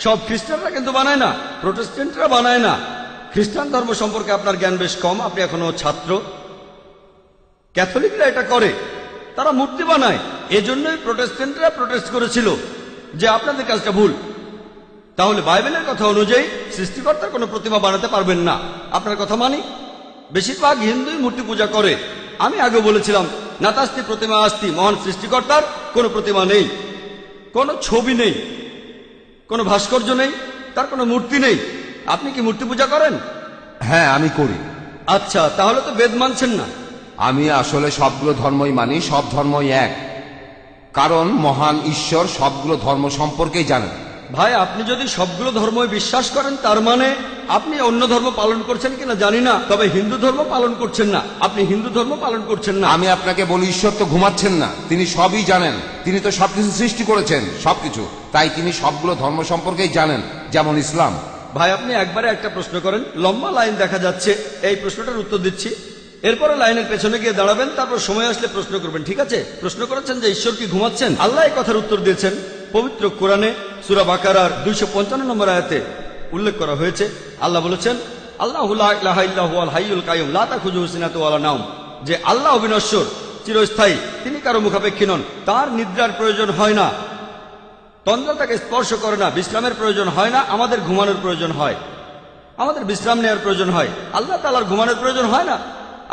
সব খ্রিস্টানরা কিন্তু বানায় না, প্রোটেস্ট্যান্টরা বানায় না। খ্রিস্টান ধর্ম সম্পর্কে আপনার জ্ঞান বেশ কম, আপনি এখনো ছাত্র। ক্যাথলিকরা এটা করে, তারা মূর্তি বানায়। এজন্যই প্রোটেস্ট্যান্টরা প্রোটেস্ট করেছিল যে আপনাদের কাজটা ভুল। তাহলে বাইবেলের কথা অনুযায়ী সৃষ্টিকর্তার কোনো প্রতিমা বানাতে পারবেন না। আপনার কথা মানি। বেশিরভাগ হিন্দুই মূর্তি পূজা করে। আমি আগে বলেছিলাম, নাতাস্তি প্রতিমা আস্তি, মহান সৃষ্টিকর্তার কোনো প্রতিমা নেই, কোনো ছবি নেই, কোনো ভাস্কর্য নেই, তার কোনো মূর্তি নেই। আপনি কি মূর্তি পূজা করেন? হ্যাঁ, আমি করি। আচ্ছা, তাহলে তো বেদ মানছেন না। আমি আসলে সবগুলো ধর্মই মানি, সব ধর্মই এক, কারণ মহান ঈশ্বর সবগুলো ধর্ম সম্পর্কেই জানেন। ভাই, আপনি যদি সবগুলো ধর্মই বিশ্বাস করেন, তার মানে আপনি অন্য ধর্ম পালন করছেন কিনা জানি না, তবে হিন্দু ধর্ম পালন করছেন না। আপনি হিন্দু ধর্ম পালন করছেন না। আমি আপনাকে বলি, ঈশ্বর তো ঘুমাচ্ছেন না, তিনি সবই জানেন। তিনি তো সবকিছু সৃষ্টি করেছেন, সবকিছু, তাই তিনি সবগুলো ধর্ম সম্পর্কেই জানেন, যেমন ইসলাম। ভাই, আপনি একবারে একটা প্রশ্ন করেন, লম্বা লাইন দেখা যাচ্ছে, এই প্রশ্নটার উত্তর দিচ্ছি, এরপরে লাইনের পেছনে গিয়ে দাঁড়াবেন, তারপর সময় আসলে প্রশ্ন করবেন, ঠিক আছে? প্রশ্ন করেছেন যে ঈশ্বর কি ঘুমাচ্ছেন? আল্লাহ এই কথার উত্তর দিয়েছেন পবিত্র কোরআনে সূরা বাকারার 255 নম্বর আয়াতে উল্লেখ করা হয়েছে। আল্লাহ বলেছেন, আল্লাহু লা ইলাহা ইল্লা হুয়াল হাইয়ুল কাইয়ুম লা তাখুযুহু সিনাতুন ওয়ালা নাওম, যে আল্লাহ অবিনশ্বর, চিরস্থায়ী, তিনি কারো মুখাপেক্ষী নন, তার নিদ্রার প্রয়োজন হয় না, তন্দ্রা তাকে স্পর্শ করে না, বিশ্রামের প্রয়োজন হয় না। আমাদের ঘুমানোর প্রয়োজন হয়, আমাদের বিশ্রাম নেওয়ার প্রয়োজন হয়, আল্লাহ তাআলার ঘুমানোর প্রয়োজন হয় না।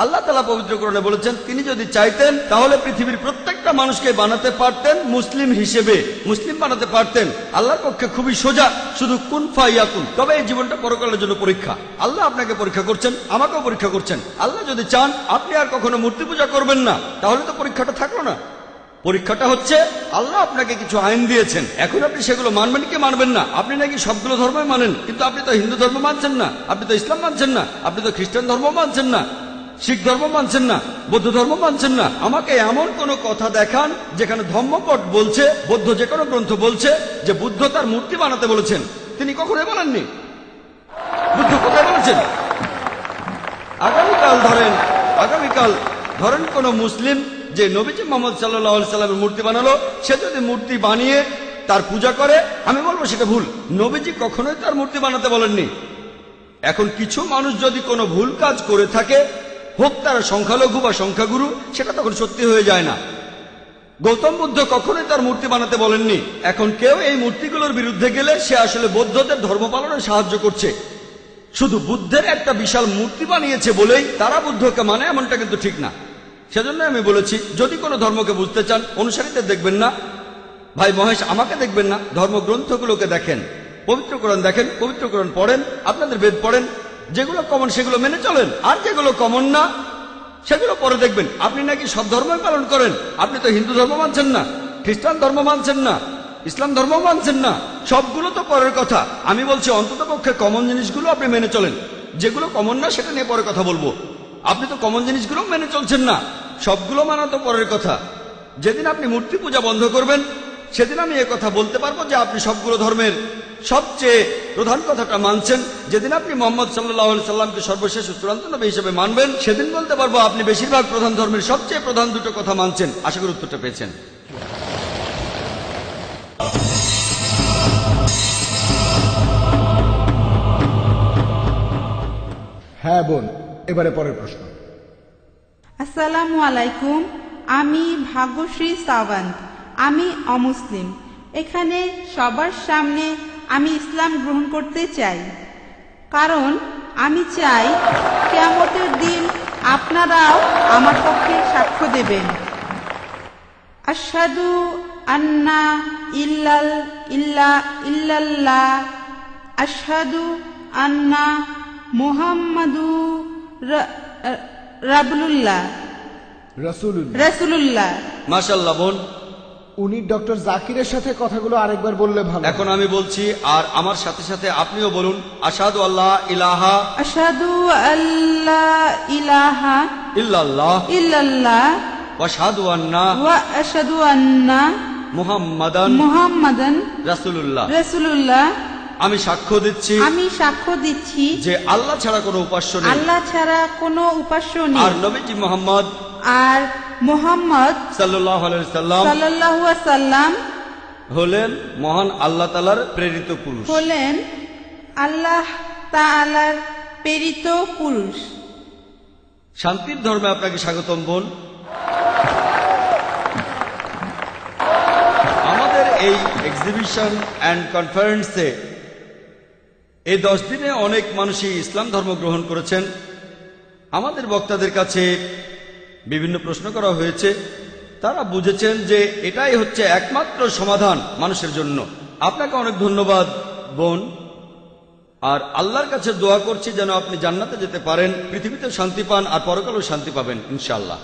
আল্লাহ তাআলা পবিত্র কোরআনে বলেছেন, তিনি যদি চাইতেন তাহলে পৃথিবীর প্রত্যেকটা মানুষকে বানাতে পারতেন মুসলিম হিসেবে, মুসলিম বানাতে পারতেন। আল্লাহর পক্ষে খুবই সোজা, শুধু কুন ফায়াকুন। তবে এই জীবনটা পরকালের জন্য পরীক্ষা। আল্লাহ আপনাকে পরীক্ষা করছেন, আমাকেও পরীক্ষা করছেন। আল্লাহ যদি চান আপনি আর কখনো মূর্তি পূজা করবেন না, তাহলে তো পরীক্ষাটা থাকলো না। পরীক্ষাটা হচ্ছে আল্লাহ আপনাকে কিছু আইন দিয়েছেন, এখন আপনি সেগুলো মানবেন কি মানবেন না। আপনি নাকি সবগুলো ধর্মই মানেন, কিন্তু আপনি তো হিন্দু ধর্ম মানছেন না, আপনি তো ইসলাম মানছেন না, আপনি তো খ্রিস্টান ধর্ম মানছেন না, শিখ ধর্ম মানছেন না, বৌদ্ধ ধর্ম মানছেন না। আমাকে এমন কোন কথা দেখান যেখানে ধর্মপট বলছে, বৌদ্ধ যে কোনো গ্রন্থ বলছে যে বুদ্ধ তার মূর্তি বানাতে বলেছেন। তিনি কখনোই বানাননি। বুদ্ধ কোথায় বলেছেন? আগামীকাল ধরেন কোন মুসলিম যে নবীজি মোহাম্মদ সাল্লাল্লাহু আলাইহি সাল্লামের মূর্তি বানালো, সে যদি মূর্তি বানিয়ে তার পূজা করে, আমি বলবো সেটা ভুল। নবীজি কখনোই তার মূর্তি বানাতে বলেননি। এখন কিছু মানুষ যদি কোনো ভুল কাজ করে থাকে, হোক তারা সংখ্যালঘু বা সংখ্যাগুরু, সেটা তখন সত্যি হয়ে যায় না। গৌতম বুদ্ধ কখনোই তার মূর্তি বানাতে বলেননি। এখন কেউ এই মূর্তিগুলোর বিরুদ্ধে গেলে সে আসলে বৌদ্ধদের ধর্ম পালনে সাহায্য করছে। শুধু বুদ্ধের একটা বিশাল মূর্তি বানিয়েছে বলেই তারা বুদ্ধকে মানে, এমনটা কিন্তু ঠিক না। সেজন্য আমি বলেছি, যদি কোনো ধর্মকে বুঝতে চান, অনুসারীদের দেখবেন না, ভাই মহেশ আমাকে দেখবেন না, ধর্মগ্রন্থগুলোকে দেখেন, পবিত্র কোরআন দেখেন, পবিত্র কোরআন পড়েন, আপনাদের বেদ পড়েন, যেগুলো কমন সেগুলো মেনে চলেন, আর যেগুলো কমন না সেগুলো পরে দেখবেন। আপনি নাকি সব ধর্মই পালন করেন, আপনি তো হিন্দু ধর্ম মানছেন না, খ্রিস্টান ধর্ম মানছেন না, ইসলাম ধর্ম মানছেন না, সবগুলো তো পরের কথা। আমি বলছি অন্তত পক্ষে কমন জিনিসগুলো আপনি মেনে চলেন, যেগুলো কমন না সেটা নিয়ে পরে কথা বলবো। আপনি তো কমন জিনিসগুলো মেনে চলছেন না, সবগুলো মানা তো পরের কথা। যেদিন আপনি মূর্তি পূজা বন্ধ করবেন, সেদিন আমি কথা বলতে পারবো যে আপনি সবগুলো ধর্মের সবচেয়ে প্রধান কথাটা মানছেন। যেদিন আপনি মোহাম্মদ সাল্লাল্লাহু আলাইহি সাল্লামকে সর্বশেষ চূড়ান্ত নবী হিসেবে মানবেন, সেদিন বলতে পারবো আপনি বেশিরভাগ প্রধান ধর্মের সবচেয়ে প্রধান দুটো কথা মানছেন। আশা করি উত্তরটা পেয়েছেন। হ্যাঁ বোন, এবারে পরের প্রশ্ন। আসসালামু আলাইকুম, আমি ভাগ্যশ্রী সাওয়ান্ত, আমি অমুসলিম। এখানে সবার সামনে আমি ইসলাম গ্রহণ করতে চাই, কারণ আমি চাই কিয়ামতের দিন আপনারাও আমার পক্ষে সাক্ষ্য দেবেন। আশহাদু আন্না ইল্লাল্লাহ, আশহাদু আন্না মুহাম্মাদু রাসূলুল্লাহ। মাশাআল্লাহ বোন, উনি ডক্টর জাকিরের সাথে কথাগুলো আরেকবার বললে ভালো। এখন আমি বলছি, আর আমার সাথে সাথে আপনিও বলুন। আশহাদু আল্লাহ ইলাহা আশহাদু আল্লা ইলাহা ইল্লাল্লাহ ওয়া আশহাদু আন্না মুহাম্মাদান রাসূলুল্লাহ। আমি সাক্ষ্য দিচ্ছি যে আল্লাহ ছাড়া কোনো উপাস্য নেই, আর নবীজি মুহাম্মদ সাল্লাল্লাহু আলাইহি সাল্লাম হলেন মহান আল্লাহ তাআলার প্রেরিত পুরুষ। শান্তির ধর্মে আপনাকে স্বাগতম বোন। আমাদের এই এক্সিবিশন অ্যান্ড কনফারেন্সে এই 10 দিনে অনেক মানুষই ইসলাম ধর্ম গ্রহণ করেছেন। আমাদের বক্তাদের কাছে বিভিন্ন প্রশ্ন করা হয়েছে, তারা বুঝেছেন যে এটাই হচ্ছে একমাত্র সমাধান মানুষের জন্য। আপনাকে অনেক ধন্যবাদ বোন, আর আল্লাহর কাছে দোয়া করছি যেন আপনি জান্নাতে যেতে পারেন, পৃথিবীতে শান্তি পান আর পরকালেও শান্তি পাবেন ইনশাআল্লাহ।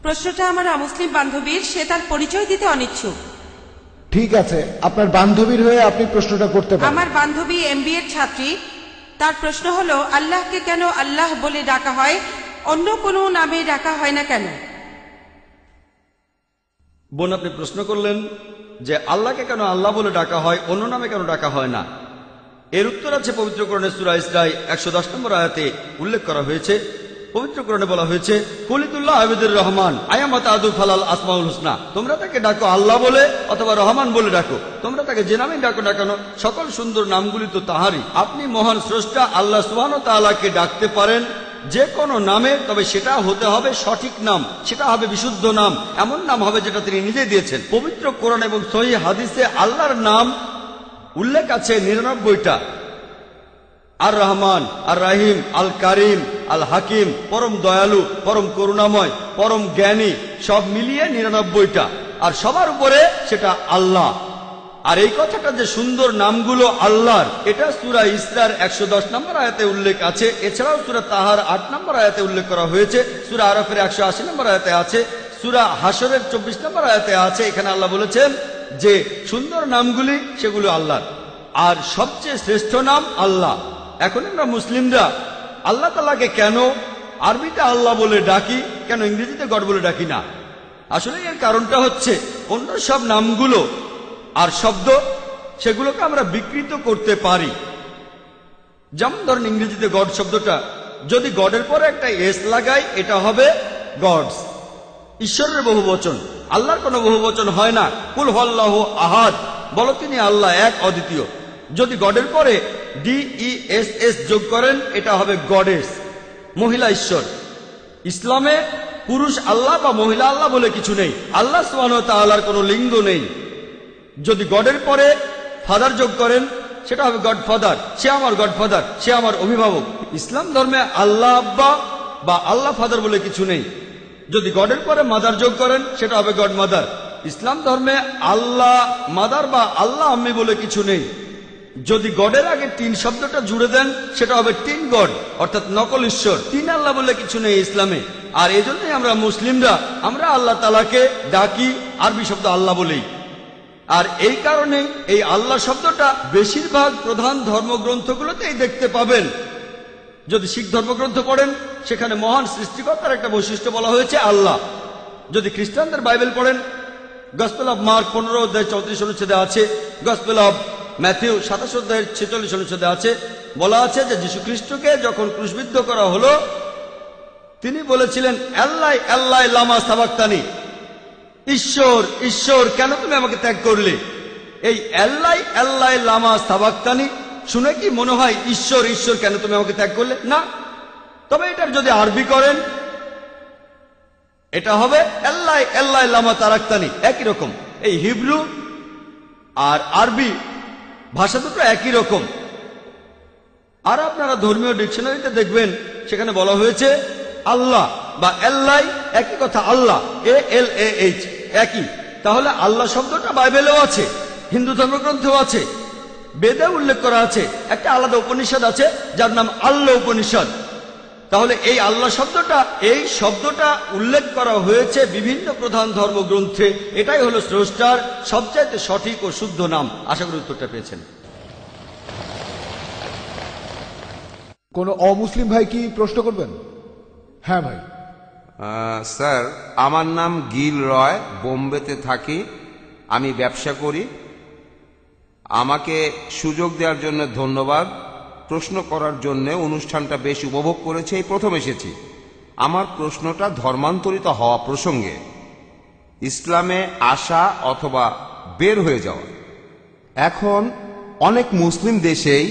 প্রশ্নটা আমার অমুসলিম বান্ধবীর, সে তার পরিচয় দিতে অনিচ্ছুক। ঠিক আছে, আপনার বান্ধবীর হয়ে আপনি প্রশ্নটা করতে পারেন। আমার বান্ধবী এমবিএ এর ছাত্রী, তার প্রশ্ন হলো আল্লাহকে কেন আল্লাহ বলে ডাকা হয়, অন্য কোনো নামে ডাকা হয় না কেন? বোন, আপনি প্রশ্ন করলেন যে আল্লাহকে কেন আল্লাহ বলে ডাকা হয়, অন্য নামে কেন ডাকা হয় না। এর উত্তর আছে পবিত্র কোরআনের সূরা ইসরায় 110 নম্বর আয়াতে উল্লেখ করা হয়েছে। পবিত্র কোরআনে বলা হয়েছে, কুলিতুল্লাহ আবিদুর রহমান আয়ামাত আদু ফালাল আসমাউল হুসনা। তোমরা তাকে ডাকো আল্লাহ বলে অথবা রহমান বলে ডাকো, তোমরা তাকে যে নামে ডাকো না কেন, সকল সুন্দর নামগুলি তো তাহারই। আপনি মহান স্রষ্টা আল্লাহ সুবহানাহু ওয়া তাআলাকে ডাকতে পারেন যে কোনো নামে, তবে সেটা হতে হবে সঠিক নাম, সেটা হবে বিশুদ্ধ নাম, এমন নাম হবে যেটা তিনি নিজেই দিয়েছেন। পবিত্র কোরআন এবং সহিহ হাদিসে আল্লাহর নাম উল্লেখ আছে 99টা। আর রহমান, আর রাহিম, আল কারিম, আল হাকিম, পরম দয়ালু, পরম করুণাময়, পরম জ্ঞানী, সব মিলিয়ে 99টা। আর সবার উপরে সেটা আল্লাহ। আর এই কথাটা যে সুন্দর নামগুলো আল্লাহর, এটা সূরা ইসরার 110 নম্বর আয়াতে উল্লেখ আছে। এছাড়াও সূরা তাহার 8 নম্বর আয়াতে উল্লেখ করা হয়েছে, সূরা আরাফের 180 নম্বর আয়াতে আছে, সূরা হাশরের 24 নম্বর আয়াতে আছে। এখানে আল্লাহ বলেছেন যে সুন্দর নামগুলি সেগুলো আল্লাহর, আর সবচেয়ে শ্রেষ্ঠ নাম আল্লাহ। এখন আমরা মুসলিমরা আল্লাহ তাআলাকে কেন আরবিতে আল্লাহ বলে ডাকি, কেন ইংরেজিতে গড বলে ডাকি না? আসলে এর কারণটা হচ্ছে অন্য সব নামগুলো আর শব্দ সেগুলোকে আমরা বিকৃত করতে পারি। যেমন ধরেন ইংরেজিতে গড শব্দটা যদি গডের পরে একটা এস লাগাই, এটা হবে গডস, ঈশ্বরের বহুবচন। আল্লাহর কোনো বহুবচন হয় না। কুল হুয়াল্লাহু আহাদ, বলো তিনি আল্লাহ এক অদ্বিতীয়। যদি গডের পরে DESS যোগ করেন, এটা হবে গডেস, মহিলা ঈশ্বর। ইসলামে পুরুষ আল্লাহ বা মহিলা আল্লাহ বলে কিছু নেই। আল্লাহ সুবহানাহু ওয়া তাআলার কোনো লিঙ্গ নেই। যদি গডের পরে ফাদার যোগ করেন, সেটা হবে গড ফাদার, সে আমার গড ফাদার, সে আমার অভিভাবক। ইসলাম ধর্মে আল্লাহ আব্বা বা আল্লাহ ফাদার বলে কিছু নেই। যদি গডের পরে মাদার যোগ করেন, সেটা হবে গড মাদার। ইসলাম ধর্মে আল্লাহ মাদার বা আল্লাহ আম্মি বলে কিছু নেই। যদি গডের আগে তিন শব্দটা জুড়ে দেন, সেটা হবে তিন গড, অর্থাৎ নকল ঈশ্বর। তিন আল্লাহ বলে কিছু নেই ইসলামে। আর এই জন্যই আমরা মুসলিমরা আমরা আল্লাহ তাআলাকে ডাকি আরবি শব্দ আল্লাহ বলেই। আর এই কারণে এই আল্লাহ শব্দটা বেশিরভাগ প্রধান ধর্মগ্রন্থগুলোতেই দেখতে পাবেন। যদি শিখ ধর্মগ্রন্থ পড়েন, সেখানে মহান সৃষ্টিকর্তার একটা বৈশিষ্ট্য বলা হয়েছে আল্লাহ। যদি খ্রিস্টানদের বাইবেল পড়েন, গসপেল অব মার্ক 15 অধ্যায় 34 অনুচ্ছেদে আছে, গসপেল অব ম্যাথিউ 27 অধ্যায়ের 46 অনুচ্ছেদে আছে, বলা আছে যে যীশু খ্রিস্টকে যখন ক্রুশবিদ্ধ করা হলো, তিনি বলেছিলেন আল্লাহ আল্লাহ লামা সাবাক্তানি, ঈশ্বর ঈশ্বর কেন তুমি আমাকে ত্যাগ করলে? এই আল্লাহ আল্লাহ লামা সাবাক্তানি শুনে কি মনে হয় ঈশ্বর ঈশ্বর কেন তুমি আমাকে ত্যাগ করলে? না। তবে এটার যদি আরবি করেন, এটা হবে আল্লাহ আল্লাহ লামা তারাক্তানি, একই রকম। এই হিব্রু আর আরবি ভাষা দুটো একই রকম। আর আপনারা ধর্মীয় ডিকশনারিতে দেখবেন, সেখানে বলা হয়েছে আল্লাহ বা আল্লাহ একই কথা, আল্লাহ ALAH একই। তাহলে আল্লাহ শব্দটা বাইবেলেও আছে, হিন্দু ধর্মগ্রন্থেও আছে, বেদে উল্লেখ করা আছে। একটা আলাদা উপনিষদ আছে যার নাম আল্লাহ উপনিষদ। তাহলে এই আল্লাহ শব্দটা, এই শব্দটা উল্লেখ করা হয়েছে বিভিন্ন প্রধান ধর্মগ্রন্থে। এটাই হলো স্রষ্টার সবচাইতে সঠিক ও শুদ্ধ নাম। আশা করি উত্তরটা পেয়েছেন। কোনো অমুসলিম ভাই কি প্রশ্ন করবেন? হ্যাঁ ভাই। স্যার, আমার নাম গিল রয়, বোম্বেতে থাকি, আমি ব্যবসা করি। আমাকে সুযোগ দেওয়ার জন্য ধন্যবাদ। প্রশ্ন করার জন্য অনুষ্ঠানটা বেশ উপভোগ করেছি, এই প্রথম এসেছি। আমার প্রশ্নটা ধর্মান্তরিত হওয়া প্রসঙ্গে, ইসলামে আসা অথবা বের হয়ে যাওয়া। এখন অনেক মুসলিম দেশেই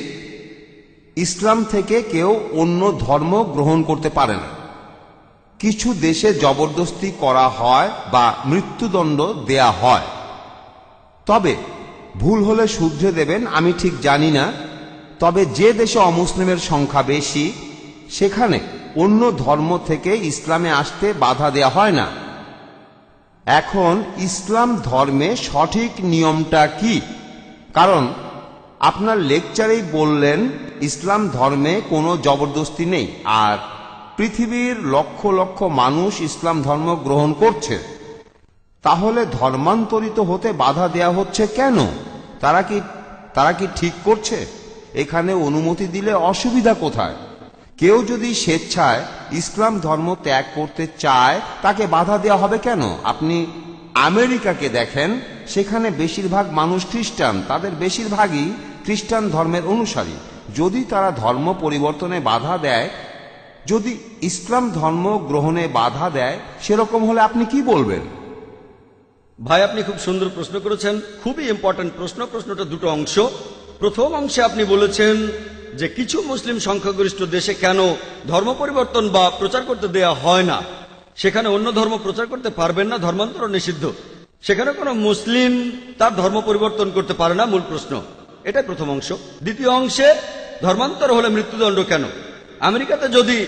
ইসলাম থেকে কেউ অন্য ধর্ম গ্রহণ করতে পারে না। কিছু দেশে জবরদস্তি করা হয় বা মৃত্যুদণ্ড দেয়া হয়। তবে ভুল হলে শুধরে দেবেন, আমি ঠিক জানি না। তবে যে দেশে অমুসলিমের সংখ্যা বেশি, সেখানে অন্য ধর্ম থেকে ইসলামে আসতে বাধা দেয়া হয় না। এখন ইসলাম ধর্মে সঠিক নিয়মটা কি? কারণ আপনার লেকচারেই বললেন ইসলাম ধর্মে কোনো জবরদস্তি নেই, আর পৃথিবীর লক্ষ লক্ষ মানুষ ইসলাম ধর্ম গ্রহণ করছে। তাহলে ধর্মান্তরিত হতে বাধা দেয়া হচ্ছে কেন? তারা কি ঠিক করছে? এখানে অনুমতি দিলে অসুবিধা কোথায়? কেউ যদি স্বেচ্ছায় ইসলাম ধর্ম ত্যাগ করতে চায়, তাকে বাধা দেওয়া হবে কেন? আপনি আমেরিকাকে দেখেন, সেখানে বেশিরভাগ মানুষ খ্রিস্টান, তাদের বেশিরভাগই খ্রিস্টান ধর্মের অনুসারী। যদি তারা ধর্ম পরিবর্তনে বাধা দেয়, যদি ইসলাম ধর্ম গ্রহণে বাধা দেয়, সেরকম হলে আপনি কি বলবেন? ভাই, আপনি খুব সুন্দর প্রশ্ন করেছেন, খুবই ইম্পর্টেন্ট প্রশ্ন। প্রশ্নটা দুটো অংশ। প্রথম অংশে আপনি বলেছেন যে কিছু মুসলিম সংখ্যাগরিষ্ঠ দেশে কেন ধর্ম পরিবর্তন বা প্রচার করতে দেয়া হয় না, সেখানে অন্য ধর্ম প্রচার করতে পারবেন না, ধর্মান্তর নিষিদ্ধ। সেখানে কোনো মুসলিম তার ধর্ম পরিবর্তন করতে পারে না, মূল প্রশ্ন। এটাই প্রথম অংশ। দ্বিতীয় অংশে ধর্মান্তর হলে মৃত্যুদণ্ড কেন? আমেরিকাতে যদি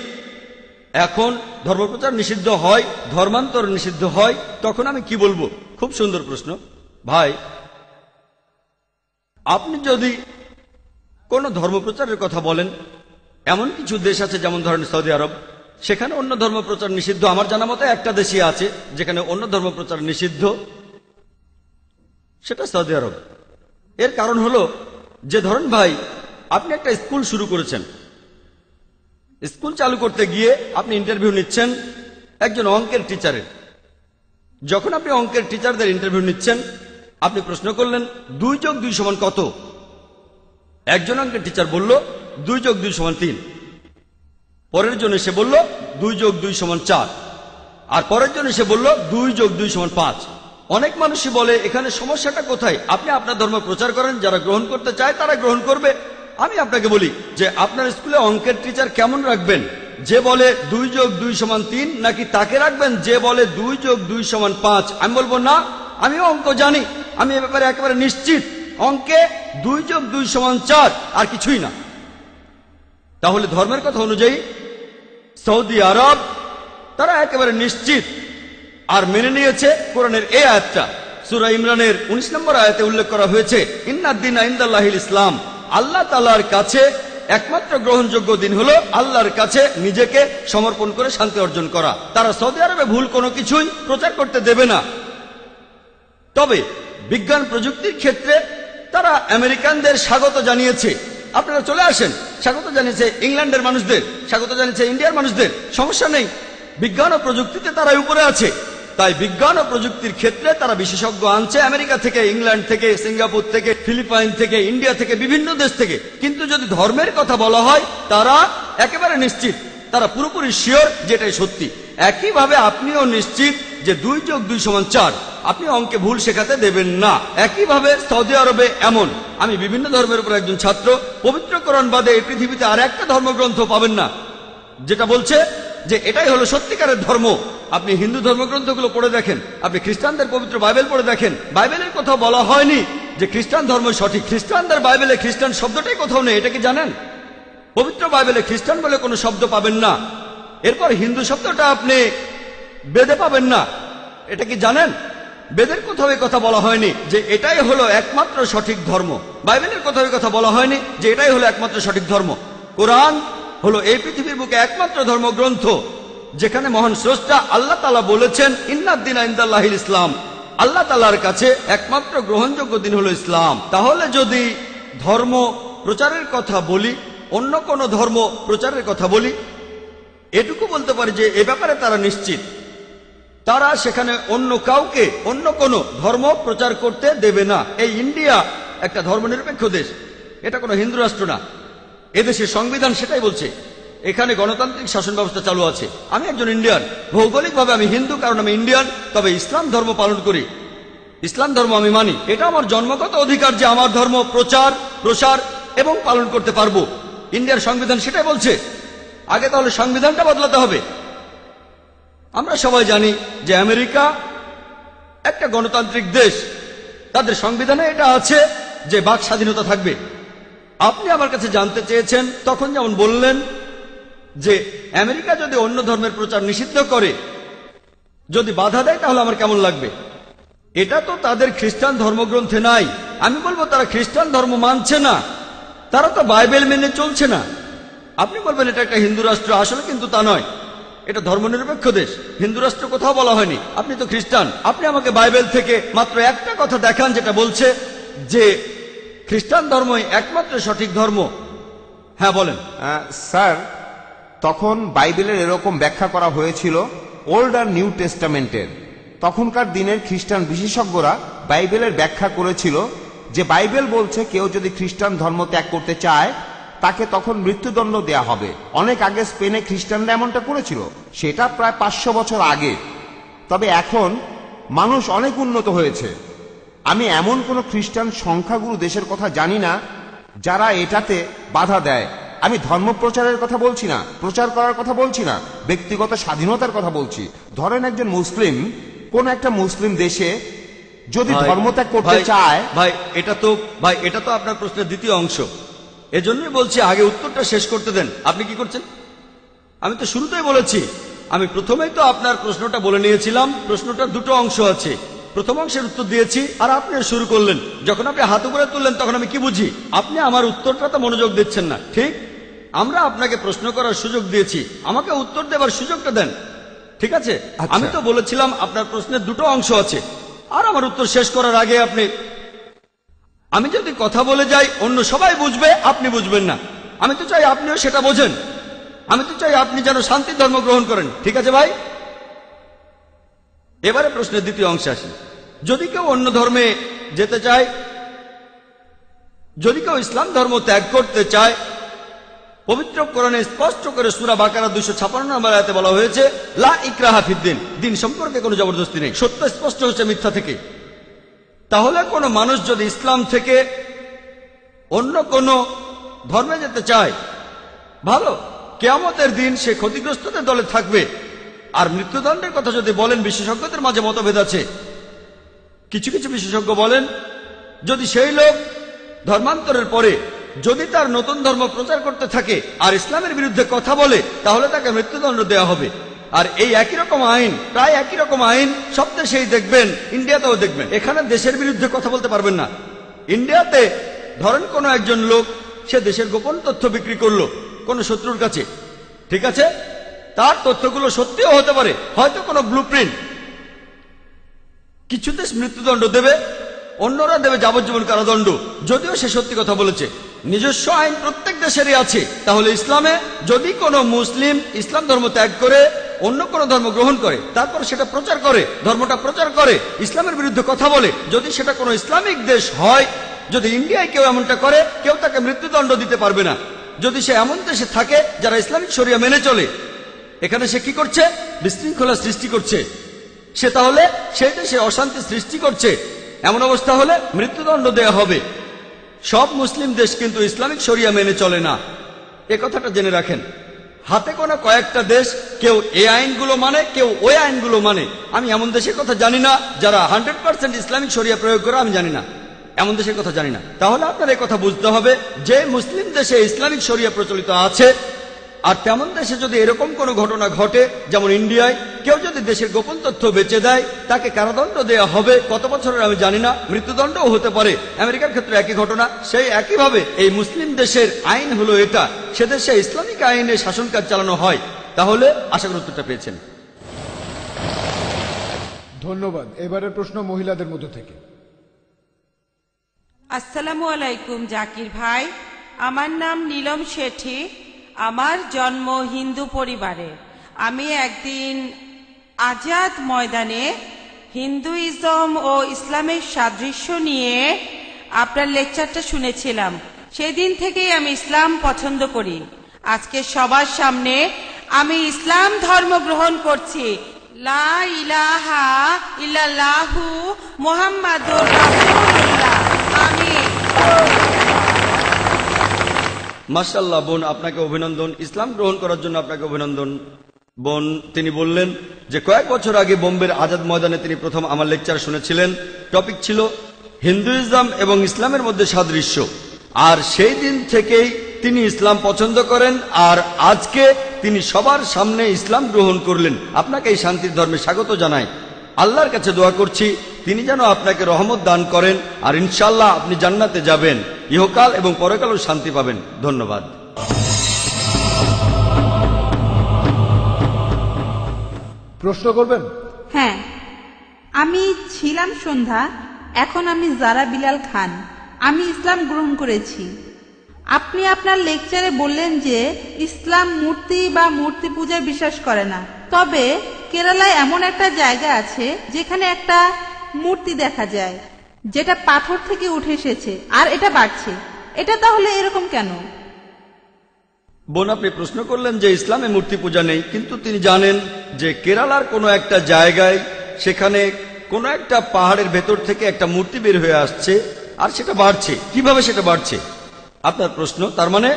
এখন ধর্মপ্রচার নিষিদ্ধ হয়, ধর্মান্তর নিষিদ্ধ হয়, তখন আমি কি বলবো? খুব সুন্দর প্রশ্ন ভাই। আপনি যদি কোন ধর্মপ্রচারের কথা বলেন, এমন কিছু দেশ আছে যেমন ধরেন সৌদি আরব, সেখানে অন্য ধর্মপ্রচার নিষিদ্ধ। আমার জানা মতে একটা দেশই আছে যেখানে অন্য ধর্মপ্রচার নিষিদ্ধ, সেটা সৌদি আরব। এর কারণ হলো যে ধরেন ভাই, আপনি একটা স্কুল শুরু করেছেন, স্কুল চালু করতে গিয়ে আপনি ইন্টারভিউ নিচ্ছেন একজন অঙ্কের টিচারের। যখন আপনি অঙ্কের টিচারদের ইন্টারভিউ নিচ্ছেন, আপনি প্রশ্ন করলেন 2 যোগ 2 সমান কত? একজন অঙ্কের টিচার বলল 2 যোগ 2 সমান 3। পরের জন্য সে বলল 2 যোগ 2 সমান 4, আর পরের জন্য সে বলল 2 যোগ 2 সমান 5। অনেক মানুষই বলে এখানে সমস্যাটা কোথায়? আপনি আপনার ধর্ম প্রচার করেন, যারা গ্রহণ করতে চায় তারা গ্রহণ করবে। আমি আপনাকে বলি যে আপনার স্কুলে অঙ্কের টিচার কেমন রাখবেন? যে বলে 2 যোগ 2 সমান 3, নাকি তাকে রাখবেন যে বলে 2 যোগ 2 সমান 5? আমি বলবো না, আমিও অঙ্ক জানি, আমি এ ব্যাপারে একেবারে নিশ্চিত। অঙ্কে 2 যোগ 2 সমান 4, আর কিছুই না। তাহলে ধর্মের কথা অনুযায়ী সৌদি আরব তারা একেবারে নিশ্চিত আর মেনে নিয়েছে কোরআনের এই আয়াতটা। সূরা ইমরানের 19 নম্বর আয়াতে উল্লেখ করা হয়েছে, ইন্নাদ-দীনা ইনদাল্লাহিল ইসলাম, আল্লাহ তাআলার কাছে একমাত্র গ্রহণযোগ্য দিন হলো আল্লাহর কাছে নিজেকে সমর্পণ করে শান্তি অর্জন করা। তারা সৌদি আরবে ভুল কোনো কিছুই প্রচার করতে দেবে না। তবে বিজ্ঞান প্রযুক্তির ক্ষেত্রে তারা আমেরিকানদের স্বাগত জানিয়েছে, আপনারা চলে আসেন। স্বাগত জানিয়েছে ইংল্যান্ডের মানুষদের, স্বাগত জানিয়েছে ইন্ডিয়ার মানুষদের। সমস্যা নেই, বিজ্ঞান ও প্রযুক্তিতে তারা উপরে আছে। তাই বিজ্ঞান ও প্রযুক্তির ক্ষেত্রে তারা বিশেষজ্ঞ আনছে আমেরিকা থেকে, ইংল্যান্ড থেকে, সিঙ্গাপুর থেকে, ফিলিপাইন থেকে, ইন্ডিয়া থেকে, বিভিন্ন দেশ থেকে। কিন্তু যদি ধর্মের কথা বলা হয়, তারা একেবারে নিশ্চিত, তারা পুরোপুরি শিওর যেটাই সত্যি। একইভাবে আপনিও নিশ্চিত যে 2 যোগ 2 সমান 4, আপনি অঙ্কে ভুল শেখাতে দেবেন না। একইভাবে সৌদি আরবে এমন, আমি বিভিন্ন ধর্মের উপর একজন ছাত্র, পবিত্র কোরআন বাদে এই পৃথিবীতে আর একটা ধর্মগ্রন্থ পাবেন না যেটা বলছে যে এটাই হলো সত্যিকারের ধর্ম। আপনি হিন্দু ধর্মগ্রন্থগুলো পড়ে দেখেন, আপনি খ্রিস্টানদের পবিত্র বাইবেল পড়ে দেখেন, বাইবেলের কথা বলা হয়নি যে খ্রিস্টান ধর্ম সঠিক। খ্রিস্টানদের বাইবেলে খ্রিস্টান শব্দটাই কোথাও নেই, এটা কি জানেন? পবিত্র বাইবেলে খ্রিস্টান বলে কোনো শব্দ পাবেন না। এরপর হিন্দু শব্দটা আপনি বেদে পাবেন না, এটা কি জানেন? বেদের কোথাও এই কথা বলা হয়নি যে এটাই হলো একমাত্র সঠিক ধর্ম। বাইবেলের কোথাও এই কথা বলা হয়নি যে এটাই হলো একমাত্র সঠিক ধর্ম। কোরআন হলো এই পৃথিবীর বুকে একমাত্র ধর্মগ্রন্থ যেখানে মহান স্রষ্টা আল্লাহ তাআলা বলেছেন, ইন্নাদ-দীনা ইনদাল্লাহিল ইসলাম, আল্লাহ তাআলার কাছে একমাত্র গ্রহণযোগ্য দিন হলো ইসলাম। তাহলে যদি ধর্ম প্রচারের কথা বলি, অন্য কোন ধর্ম প্রচারের কথা বলি, এটুকু বলতে পারি যে এ ব্যাপারে তারা নিশ্চিত, তারা সেখানে অন্য কাউকে অন্য কোন ধর্ম প্রচার করতে দেবে না। এই ইন্ডিয়া একটা ধর্মনিরপেক্ষ দেশ, এটা কোনো হিন্দু রাষ্ট্র না। এদেশের সংবিধান সেটাই বলছে, এখানে গণতান্ত্রিক শাসন ব্যবস্থা চালু আছে। আমি একজন ইন্ডিয়ান, ভৌগোলিকভাবে আমি হিন্দু কারণ আমি ইন্ডিয়ান, তবে ইসলাম ধর্ম পালন করি, ইসলাম ধর্ম আমি মানি। এটা আমার জন্মগত অধিকার যে আমার ধর্ম প্রচার, প্রসার এবং পালন করতে পারবো। ইন্ডিয়ার সংবিধান সেটাই বলছে। আগে তাহলে সংবিধানটা বদলাতে হবে। আমরা সবাই জানি যে আমেরিকা একটা গণতান্ত্রিক দেশ, তাদের সংবিধানে এটা আছে যে বাক স্বাধীনতা থাকবে। আপনি আমার কাছে জানতে চেয়েছেন, তখন যেমন বললেন যে আমেরিকা যদি অন্য ধর্মের প্রচার নিষিদ্ধ করে, যদি বাধা দেয়, তাহলে আমার কেমন লাগবে? এটা তো তাদের খ্রিস্টান ধর্মগ্রন্থে নাই। আমি বলবো তারা খ্রিস্টান ধর্ম মানছে না, তারা তো বাইবেল মেনে চলছে না। আপনি বলবেন এটা একটা হিন্দু রাষ্ট্র, আসলে কিন্তু তা নয়, এটা ধর্মনিরপেক্ষ দেশ। হিন্দু রাষ্ট্র কোথাও বলা হয়নি। আপনি তো খ্রিস্টান, আপনি আমাকে বাইবেল থেকে মাত্র একটা কথা দেখান যেটা বলছে যে খ্রিস্টান ধর্মই একমাত্র সঠিক ধর্ম। হ্যাঁ বলেন। স্যার, তখন বাইবেলের এরকম ব্যাখ্যা করা হয়েছিল ওল্ড আর নিউ টেস্টামেন্টের। তখনকার দিনের খ্রিস্টান বিশেষজ্ঞরা বাইবেলের ব্যাখ্যা করেছিল যে বাইবেল বলছে কেউ যদি খ্রিস্টান ধর্ম ত্যাগ করতে চায় তাকে তখন মৃত্যুদণ্ড দেয়া হবে। অনেক আগে স্পেনে খ্রিস্টানরা এমনটা করেছিল, সেটা প্রায় 500 বছর আগে। তবে এখন মানুষ অনেক উন্নত হয়েছে। আমি এমন কোন খ্রিস্টান সংখ্যাগুরু দেশের কথা জানি না যারা এটাতে বাধা দেয়। আমি ধর্ম প্রচারের কথা বলছি না, প্রচার করার কথা বলছি না, ব্যক্তিগত স্বাধীনতার কথা বলছি। ধরেন একজন মুসলিম কোন একটা মুসলিম দেশে যদি ধর্মত্যাগ করতে চায়। ভাই এটা তো আপনার প্রশ্নের দ্বিতীয় অংশ, এজন্যই বলছি আগে উত্তরটা শেষ করতে দেন। আপনি কি করছেন? আমি তো শুরুতেই বলেছি, আমি প্রথমেই তো আপনার প্রশ্নটা বলে নিয়েছিলাম। প্রশ্নটার দুটো অংশ আছে। প্রথম অংশের উত্তর দিয়েছি আর আপনিও শুরু করলেন। যখন আপনি হাত উপরে তুললেন তখন আমি কি বুঝি? আপনি আমার উত্তরটা তো মনোযোগ দিচ্ছেন না। ঠিক, আমরা আপনাকে প্রশ্ন করার সুযোগ দিয়েছি, আমাকে উত্তর দেবার সুযোগটা দেন। ঠিক আছে, আচ্ছা। আমি তো বলেছিলাম আপনার প্রশ্নের দুটো অংশ আছে, আর আমার উত্তর শেষ করার আগে আমি যদি কথা বলে যাই অন্য সবাই বুঝবে, আপনি বুঝবেন না। আমি তো চাই আপনিও সেটা বোঝেন। আমি তো চাই আপনি যেন শান্তির ধর্ম গ্রহণ করেন। ঠিক আছে ভাই, এবারে প্রশ্নের দ্বিতীয় অংশে আসি। যদি কেউ অন্য ধর্মে যেতে চায়, যদি কেউ ইসলাম ধর্ম ত্যাগ করতে চায়, পবিত্র কোরআনে স্পষ্ট করে সূরা বাকারা 256 নম্বর আয়াতে বলা হয়েছে, লা ইকরাহা ফিদ্দিন, দিন সম্পর্কে কোনো জবরদস্তি নেই। সত্য স্পষ্ট হচ্ছে মিথ্যা থেকে। তাহলে কোনো মানুষ যদি ইসলাম থেকে অন্য কোনো ধর্মে যেতে চায়, ভালো, কিয়ামতের দিন সে ক্ষতিগ্রস্তদের দলে থাকবে। আর মৃত্যুদণ্ডের কথা যদি বলেন, বিশেষজ্ঞদের মাঝে মতভেদ আছে। কিছু কিছু বিশেষজ্ঞ বলেন, যদি সেই লোক ধর্মান্তরের পরে যদি তার নতুন ধর্ম প্রচার করতে থাকে আর ইসলামের বিরুদ্ধে কথা বলে, তাহলে তাকে মৃত্যুদণ্ড দেওয়া হবে। আর এই একই রকম আইন, প্রায় একই রকম আইন সব দেশেই দেখবেন, ইন্ডিয়াতেও দেখবেন। এখানে দেশের বিরুদ্ধে কথা বলতে পারবেন না। ইন্ডিয়াতে ধরেন কোনো একজন লোক সে দেশের গোপন তথ্য বিক্রি করলো কোনো শত্রুর কাছে, ঠিক আছে, তার তথ্যগুলো সত্যিও হতে পারে, হয়তো কোনো ব্লুপ্রিন্ট। কিছু দেশ মৃত্যুদণ্ড দেবে, অন্যরা দেবে যাবজ্জীবন কারাদণ্ড, যদিও সে সত্যি কথা বলেছে। নিজস্ব আইন প্রত্যেক দেশেরই আছে। তাহলে ইসলামে যদি কোনো মুসলিম ইসলাম ধর্ম ত্যাগ করে অন্য কোনো ধর্ম গ্রহণ করে, তারপর সেটা প্রচার করে, ধর্মটা প্রচার করে, ইসলামের বিরুদ্ধে কথা বলে, যদি সেটা কোনো ইসলামিক দেশ হয়, যদি ইন্ডিয়ায় কেউ এমনটা করে, কেউ তাকে মৃত্যুদণ্ড দিতে পারবে না। যদি সে এমন দেশে থাকে যারা ইসলামিক শরিয়া মেনে চলে, এখানে সে কি করছে? বিশৃঙ্খলা সৃষ্টি করছে। সে তাহলে সেই দেশে অশান্তি সৃষ্টি করছে। এমন অবস্থা হলে মৃত্যুদণ্ড দেয়া হবে। সব মুসলিম দেশ কিন্তু ইসলামিক শরিয়া মেনে চলে না, এ কথাটা জেনে রাখেন। হাতে গোনা কয়েকটা দেশ কেউ এই আইনগুলো মানে, কেউ ওই আইনগুলো মানে। আমি এমন দেশের কথা জানি না যারা 100% ইসলামিক শরিয়া প্রয়োগ করে, আমি জানি না, এমন দেশের কথা জানি না। তাহলে আপনার এই কথা বুঝতে হবে যে মুসলিম দেশে ইসলামিক শরিয়া প্রচলিত আছে, আর তেমন দেশে যদি এরকম কোনো ঘটনা ঘটে, যেমন ইন্ডিয়ায় কেউ যদি দেশের গোপন তথ্য বেচে দেয়, তাকে কারাদণ্ড দেওয়া হবে। কত বছরের আমি জানি না, মৃত্যুদণ্ডও হতে পারে। আমেরিকার ক্ষেত্রে একই ঘটনা। সেই একইভাবে এই মুসলিম দেশের আইন হলো এটা, সে দেশে ইসলামিক আইনে শাসন কাজ চালানো হয়। তাহলে আশা করি উত্তরটা পেয়েছেন। ধন্যবাদ। এবারের প্রশ্ন মহিলাদের মধ্য থেকে। আসসালামু আলাইকুম জাকির ভাই, আমার নাম নীলম শেঠি। আমার জন্ম হিন্দু পরিবারে। আমি একদিন আজাদ ময়দানে হিন্দুইজম ও ইসলামের সাদৃশ্য নিয়ে আপনার লেকচারটা শুনেছিলাম। সেদিন থেকেই আমি ইসলাম পছন্দ করি। আজকে সবার সামনে আমি ইসলাম ধর্ম গ্রহণ করছি। লা ইলাহা ইল্লাল্লাহু মুহাম্মাদুর রাসূলুল্লাহ। আমিন। মাশাআল্লাহ বোন, আপনাকে অভিনন্দন। ইসলাম গ্রহণ করার জন্য আপনাকে অভিনন্দন বোন। তিনি বললেন যে কয়েক বছর আগে বোম্বের আজাদ ময়দানে তিনি প্রথম আমার লেকচার শুনেছিলেন। টপিক ছিল হিন্দুইজম এবং ইসলামের মধ্যে সাদৃশ্য। আর সেই দিন থেকেই তিনি ইসলাম পছন্দ করেন, আর আজকে তিনি সবার সামনে ইসলাম গ্রহণ করলেন। আপনাকে এই শান্তির ধর্মে স্বাগত জানাই। আল্লাহর কাছে দোয়া করছি তিনি যেন আপনাকে রহমত দান করেন, আর ইনশাআল্লাহ আপনি জান্নাতে যাবেন, ইহকাল এবং পরকালও শান্তি পাবেন। ধন্যবাদ। প্রশ্ন করবেন? হ্যাঁ, আমি ছিলাম সন্ধ্যা, এখন আমি জারা বিলাল খান। আমি ইসলাম গ্রহণ করেছি। আপনি আপনার লেকচারে বললেন যে ইসলাম মূর্তি বা মূর্তি পূজায় বিশ্বাস করে না, তবে কেরালায় এমন একটা জায়গা আছে যেখানে একটা মূর্তি দেখা যায় যেটা পাথর থেকে উঠে এসেছে আর এটা বাড়ছে। এটা তাহলে এরকম কেন? বোন, আপনি প্রশ্ন করলেন যে ইসলামে মূর্তি পূজা নেই, কিন্তু তিনি জানেন যে কেরালার কোনো একটা জায়গায় সেখানে কোনো একটা পাহাড়ের ভেতর থেকে একটা মূর্তি বের হয়ে আসছে আর সেটা বাড়ছে। কিভাবে সেটা বাড়ছে আপনার প্রশ্ন। তার মানে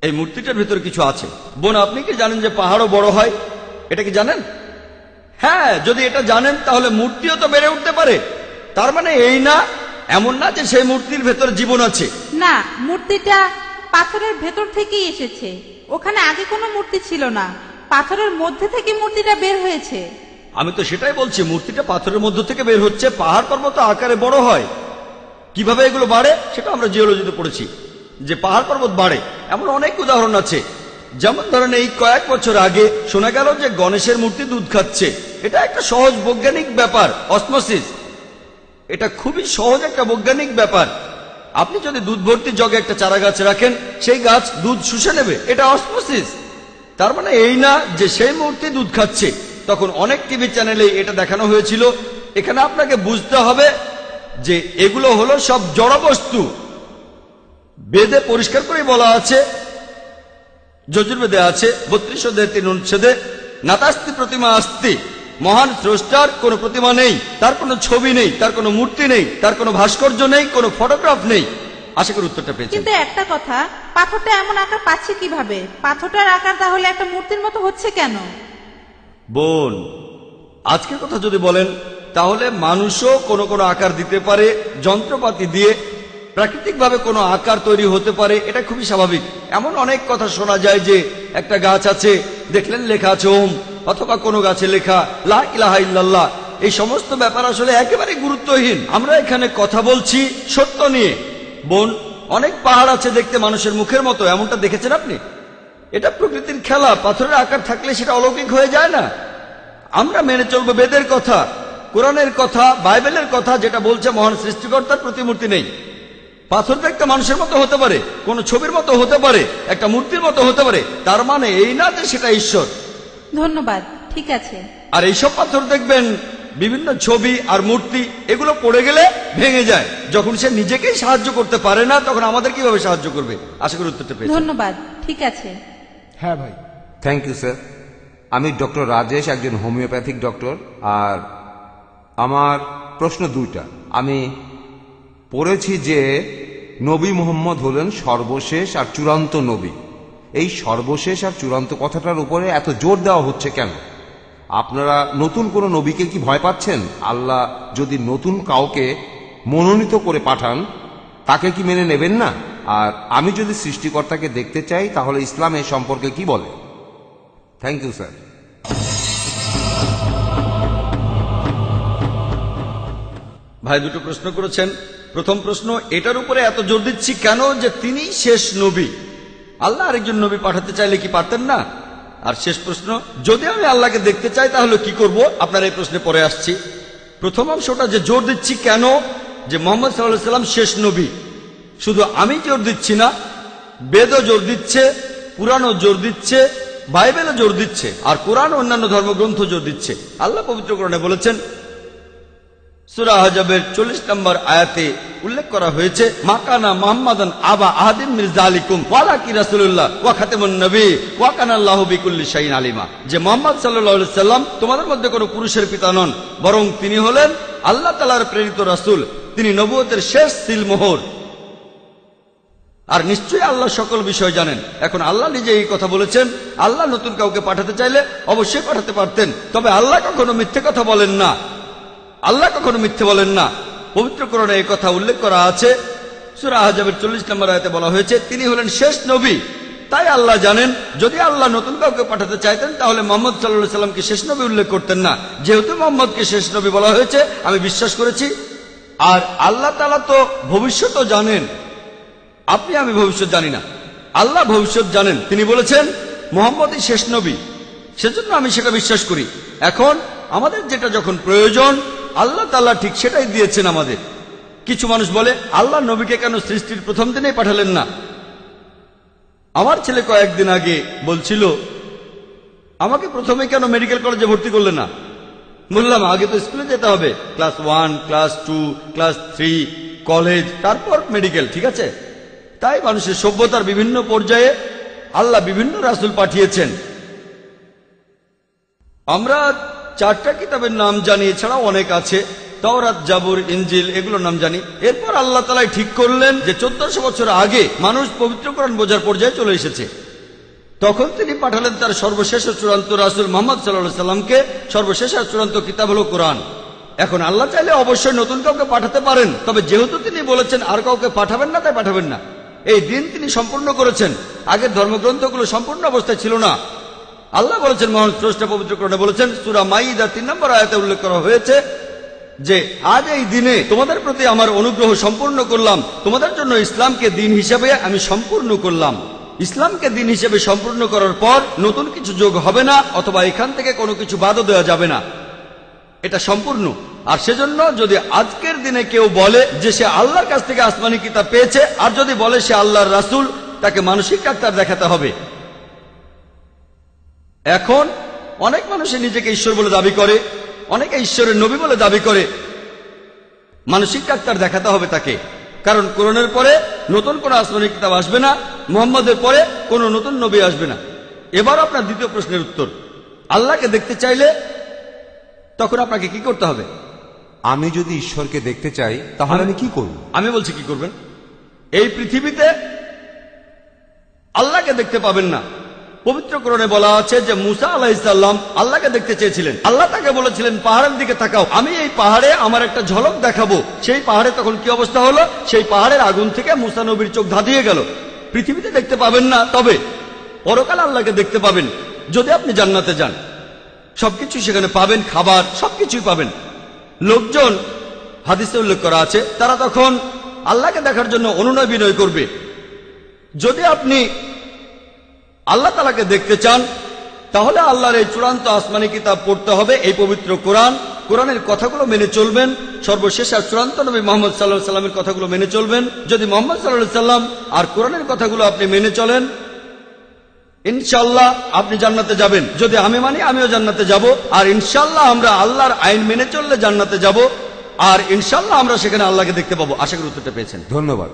এই মূর্তিটার ভেতর কিছু আছে। বোন, আপনি কি জানেন যে পাহাড়ও বড় হয়? এটা কি জানেন? হ্যাঁ, যদি এটা জানেন তাহলে মূর্তিও তো বেড়ে উঠতে পারে। তার মানে এই না, এমন না যে সেই মূর্তির ভেতর জীবন আছে। না, মূর্তিটা পাথরের ভেতর থেকেই এসেছে। ওখানে আগে কোনো মূর্তি ছিল না, পাথরের মধ্যে থেকে মূর্তিটা বের হয়েছে। আমি তো সেটাই বলছি, মূর্তিটা পাথরের মধ্য থেকে বের হচ্ছে, পাহাড় পর্বত আকারে বড় হয়। কিভাবে এগুলো বাড়ে সেটা আমরা জিওলজিতে পড়েছি, যে পাহাড় পর্বত বাড়ে। এমন অনেক উদাহরণ আছে। যেমন ধরেন এই কয়েক বছর আগে শোনা গেল যে গণেশের মূর্তি দুধ খাচ্ছে। এটা একটা সহজ বৈজ্ঞানিক ব্যাপার, অসমোসিস। এটা খুবই সহজ একটা বৈজ্ঞানিক ব্যাপার। আপনি যদি দুধ ভর্তি জগে একটা চারা গাছ রাখেন, সেই গাছ দুধ শুষে নেবে, এটা অসমোসিস। তার মানে এই না যে সেই মূর্তি দুধ খাচ্ছে। তখন অনেক টিভি চ্যানেলে এটা দেখানো হয়েছিল। এখানে আপনাকে বুঝতে হবে যে এগুলো হলো সব জড় বস্তু। বেদে পরিষ্কার করে বলা আছে, যজুর্বেদে আছে 32 অধ্যায় 3 অনুচ্ছেদে, নাতাস্তি প্রতিমা আস্তি, মহান স্রষ্টার কোনো প্রতিমা নেই, তার কোনো ছবি নেই, তার কোনো মূর্তি নেই, তার কোনো ভাস্কর্য নেই, কোনো ফটোগ্রাফ নেই। আশা করি উত্তরটা পেয়েছেন। কিন্তু একটা কথা, পাথরটা এমন আকার পাচ্ছে কিভাবে? পাথরটার আকার তাহলে একটা মূর্তির মতো হচ্ছে কেন? বোন, আজকের কথা যদি বলেন তাহলে মানুষও কোনো কোনো আকার দিতে পারে, যন্ত্রপাতি দিয়ে প্রাকৃতিকভাবে কোনো আকার তৈরি হতে পারে, এটা খুবই স্বাভাবিক। এমন অনেক কথা শোনা যায় যে একটা গাছ আছে, দেখলেন লেখা আছে ওম, অথবা কোনো গাছে লেখা লা ইলাহা ইল্লাল্লাহ। এই সমস্ত ব্যাপার আসলে একেবারে গুরুত্বহীন। আমরা এখানে কথা বলছি সত্য নিয়ে। বোন, অনেক পাহাড় আছে দেখতে মানুষের মুখের মতো, এমনটা দেখেছেন আপনি? এটা প্রকৃতির খেলা। পাথরের আকার থাকলে সেটা অলৌকিক হয়ে যায় না। আমরা মেনে চলবো বেদের কথা, কোরআনের কথা, বাইবেলের কথা, যেটা বলছে মহান সৃষ্টিকর্তার প্রতিমূর্তি নেই। পাথরটা একটা মানুষের মতো হতে পারে, কোন ছবির মতো হতে পারে, একটা মূর্তির মতো হতে পারে, তার মানে এই না যে সেটা ঈশ্বর। ধন্যবাদ, ঠিক আছে। আর এইসব পাথর দেখবেন বিভিন্ন ছবি আর মূর্তি, এগুলো পড়ে গেলে ভেঙে যায়। যখন সে নিজেকেই সাহায্য করতে পারে না, তখন আমাদের কিভাবে সাহায্য করবে? আশা করি উত্তরটা পেয়েছেন। ধন্যবাদ, ঠিক আছে। হ্যাঁ ভাই। Thank you sir. আমি ডক্টর রাজেশ, একজন হোমিওপ্যাথিক ডক্টর। আর আমার প্রশ্ন দুইটা। আমি পড়েছি যে নবী মুহাম্মদ হলেন সর্বশেষ আর চূড়ান্ত নবী। এই সর্বশেষ আর চূড়ান্ত কথাটার উপরে এত জোর দেওয়া হচ্ছে কেন? আপনারা নতুন কোনো নবীকে কি ভয় পাচ্ছেন? আল্লাহ যদি নতুন কাউকে মনোনীত করে পাঠান, তাকে কি মেনে নেবেন না? আর আমি যদি সৃষ্টিকর্তাকে দেখতে চাই, তাহলে ইসলাম এ সম্পর্কে কি বলে? Thank you sir. ভাই দুটো প্রশ্ন করেছেন। প্রথম প্রশ্ন, এটার উপরে এত জোর দিচ্ছি কেন যে তিনি শেষ নবী। আল্লাহ আরেকজন নবী পাঠাতে চাইলে কি পারতেন না? আর শেষ প্রশ্ন, যদি আমি আল্লাহকে দেখতে চাই তাহলে কি করব? আপনার এই প্রশ্নে পরে আসছি। প্রথম অংশটা যে জোর দিচ্ছি কেন যে মোহাম্মদ সাল্লাল্লাহু আলাইহি সাল্লাম শেষ নবী, শুধু আমি জোর দিচ্ছি না, বেদও জোর দিচ্ছে, পুরাণও জোর দিচ্ছে, বাইবেলও জোর দিচ্ছে, আর কোরআন অন্যান্য ধর্মগ্রন্থ জোর দিচ্ছে। আল্লাহ পবিত্র কোরআনে বলেছেন, সূরা আহজাবের 40 নম্বর আয়াতে উল্লেখ করা হয়েছে, মাকানা মুহাম্মাদান আবা আহাদিন মিন যালিকুম ওয়ালাকি রাসূলুল্লাহ ওয়া খাতামুন নবী ওয়া কানা আল্লাহু বিকুল্লি শাইইন আলিমা। যে মুহাম্মদ সাল্লাল্লাহু আলাইহি সাল্লাম তোমাদের মধ্যে কোনো পুরুষের পিতা নন, বরং তিনি হলেন আল্লাহ তাআলার প্রেরিত রাসূল, তিনি নবুয়তের শেষ সিলমোহর, আর নিশ্চয়ই আল্লাহ সকল বিষয় জানেন। এখন আল্লাহ নিজে এই কথা বলেছেন। আল্লাহ নতুন কাউকে পাঠাতে চাইলে অবশ্যই পাঠাতে পারতেন, তবে আল্লাহ কখনো মিথ্যে কথা বলেন না। আল্লাহ কখনো মিথ্যে বলেন না। পবিত্র কোরআনে এই কথা উল্লেখ করা আছে। সূরা আহজাবের 40 নম্বর আয়াতে বলা হয়েছে তিনি হলেন শেষ নবী। তাই আল্লাহ জানেন, যদি আল্লাহ নতুন কাউকে পাঠাতে চাইতেন তাহলে মুহাম্মদ সাল্লাল্লাহু আলাইহি সাল্লামকে শেষ নবী উল্লেখ করতেন না। যেহেতু মুহাম্মদকে শেষ নবী বলা হয়েছে, আমি বিশ্বাস করেছি। আর আল্লাহ তাআলা তো ভবিষ্যৎও জানেন, আপনি আমি ভবিষ্যৎ জানি না, আল্লাহ ভবিষ্যৎ জানেন। তিনি বলেছেন মুহাম্মদই শেষ নবী, সেজন্য আমি সেটা বিশ্বাস করি। এখন আমাদের যেটা যখন প্রয়োজন, আল্লাহ তাআলা ঠিক সেটাই দিয়েছেন আমাদের। কিছু মানুষ বলে আল্লাহ নবীকে কেন সৃষ্টির প্রথম দিনেই পাঠালেন না? আমার ছেলে কয়েকদিন আগে বলছিল, আমাকে প্রথমে কেন মেডিকেল কলেজে ভর্তি করলেন না? বললাম আগে তো স্কুলে যেতে হবে, ক্লাস 1, ক্লাস 2, ক্লাস 3, কলেজ, তারপর মেডিকেল, ঠিক আছে? তাই মানুষের সভ্যতার বিভিন্ন পর্যায়ে আল্লাহ বিভিন্ন রাসূল পাঠিয়েছেন। আমরা 4টা কিতাবের নাম জানি, এছাড়াও অনেক আছে, তাওরাত, জাবুর, ইনজিল, এগুলোর নাম জানি। এরপর আল্লাহ তাআলা ঠিক করলেন যে 1400 বছর আগে মানুষ পবিত্র কোরআন বোঝার পর্যায়ে চলে এসেছে। তখন তিনি পাঠালেন তার সর্বশেষ ও চূড়ান্ত রাসূল মুহাম্মদ সাল্লাল্লাহু আলাইহি সাল্লামকে। সর্বশেষ আর চূড়ান্ত কিতাব হলো কোরআন। এখন আল্লাহ চাইলে অবশ্যই নতুন কাউকে পাঠাতে পারেন, তবে যেহেতু তিনি বলেছেন আর কাউকে পাঠাবেন না, তাই পাঠাবেন না। এই দিন তিনি সম্পূর্ণ করেছেন। আগের ধর্মগ্রন্থগুলো সম্পূর্ণ অবস্থায় ছিল না। আল্লাহ বলেছেন, মহান স্রষ্টা পবিত্র কোরআনে বলেছেন, সূরা মাইদা 3 নম্বর আয়াতে উল্লেখ করা হয়েছে যে আজ এই দিনে তোমাদের প্রতি আমার অনুগ্রহ সম্পূর্ণ করলাম, তোমাদের জন্য ইসলামকে দিন হিসেবে আমি সম্পূর্ণ করলাম। ইসলামকে দিন হিসেবে সম্পূর্ণ করার পর নতুন কিছু যোগ হবে না, অথবা এখান থেকে কোনো কিছু বাদও দেওয়া যাবে না, এটা সম্পূর্ণ। আর সেজন্য যদি আজকের দিনে কেউ বলে যে সে আল্লাহর কাছ থেকে আসমানি কিতাব পেয়েছে, আর যদি বলে সে আল্লাহর রাসূল, তাকে মানসিক ডাক্তার দেখাতে হবে। এখন অনেক মানুষই নিজেকে ঈশ্বর বলে দাবি করে, অনেকে ঈশ্বরের নবী বলে দাবি করে। মানসিক ডাক্তার দেখাতে হবে তাকে, কারণ কোরআনের পরে নতুন কোনো আসমানি কিতাব আসবে না, মুহাম্মদের পরে কোনো নতুন নবী আসবে না। এবার আপনার দ্বিতীয় প্রশ্নের উত্তর, আল্লাহকে দেখতে চাইলে তখন আপনাকে কি করতে হবে? আমি যদি ঈশ্বরকে দেখতে চাই তাহলে আমি কি করব? আমি বলছি কি করবেন। এই পৃথিবীতে আল্লাহকে দেখতে পাবেন না। পবিত্র কোরআনে বলা আছে যে মুসা আলাইহিস সালাম আল্লাহকে দেখতে চেয়েছিলেন। আল্লাহ তাকে বলেছিলেন, পাহাড়ের দিকে তাকাও, আমি এই পাহাড়ে আমার একটা ঝলক দেখাবো। সেই পাহাড়ে তখন কি অবস্থা হলো? সেই পাহাড়ের আগুন থেকে মুসা নবীর চোখ ধাঁধিয়ে গেল। পৃথিবীতে দেখতে পাবেন না, তবে পরকালে আল্লাহকে দেখতে পাবেন। যদি আপনি জান্নাতে যান, সবকিছু সেখানে পাবেন, খাবার সবকিছুই পাবেন। লোকজন, হাদিসে উল্লেখ করা আছে, তারা তখন আল্লাহকে দেখার জন্য অনুনয় বিনয় করবে। যদি আপনি আল্লাহ তাআলাকে দেখতে চান, তাহলে আল্লাহর এই চূড়ান্ত আসমানি কিতাব পড়তে হবে, এই পবিত্র কোরআন। কোরআনের কথাগুলো মেনে চলবেন। সর্বশেষ আর চূড়ান্ত নবী মুহাম্মদ সাল্লাল্লাহু আলাইহি সাল্লামের কথাগুলো মেনে চলবেন। যদি মুহাম্মদ সাল্লাল্লাহু আলাইহি সাল্লাম আর কোরআনের কথাগুলো আপনি মেনে চলেন, ইনশাআল্লাহ আপনি জান্নাতে যাবেন। যদি আমি মানি, আমিও জান্নাতে যাব। আর ইনশাআল্লাহ আমরা আল্লাহর আইন মেনে চললে জান্নাতে যাব। আর ইনশাআল্লাহ আমরা সেখানে আল্লাহকে দেখতে পাবো। আশা করি উত্তরটা পেয়েছেন। ধন্যবাদ।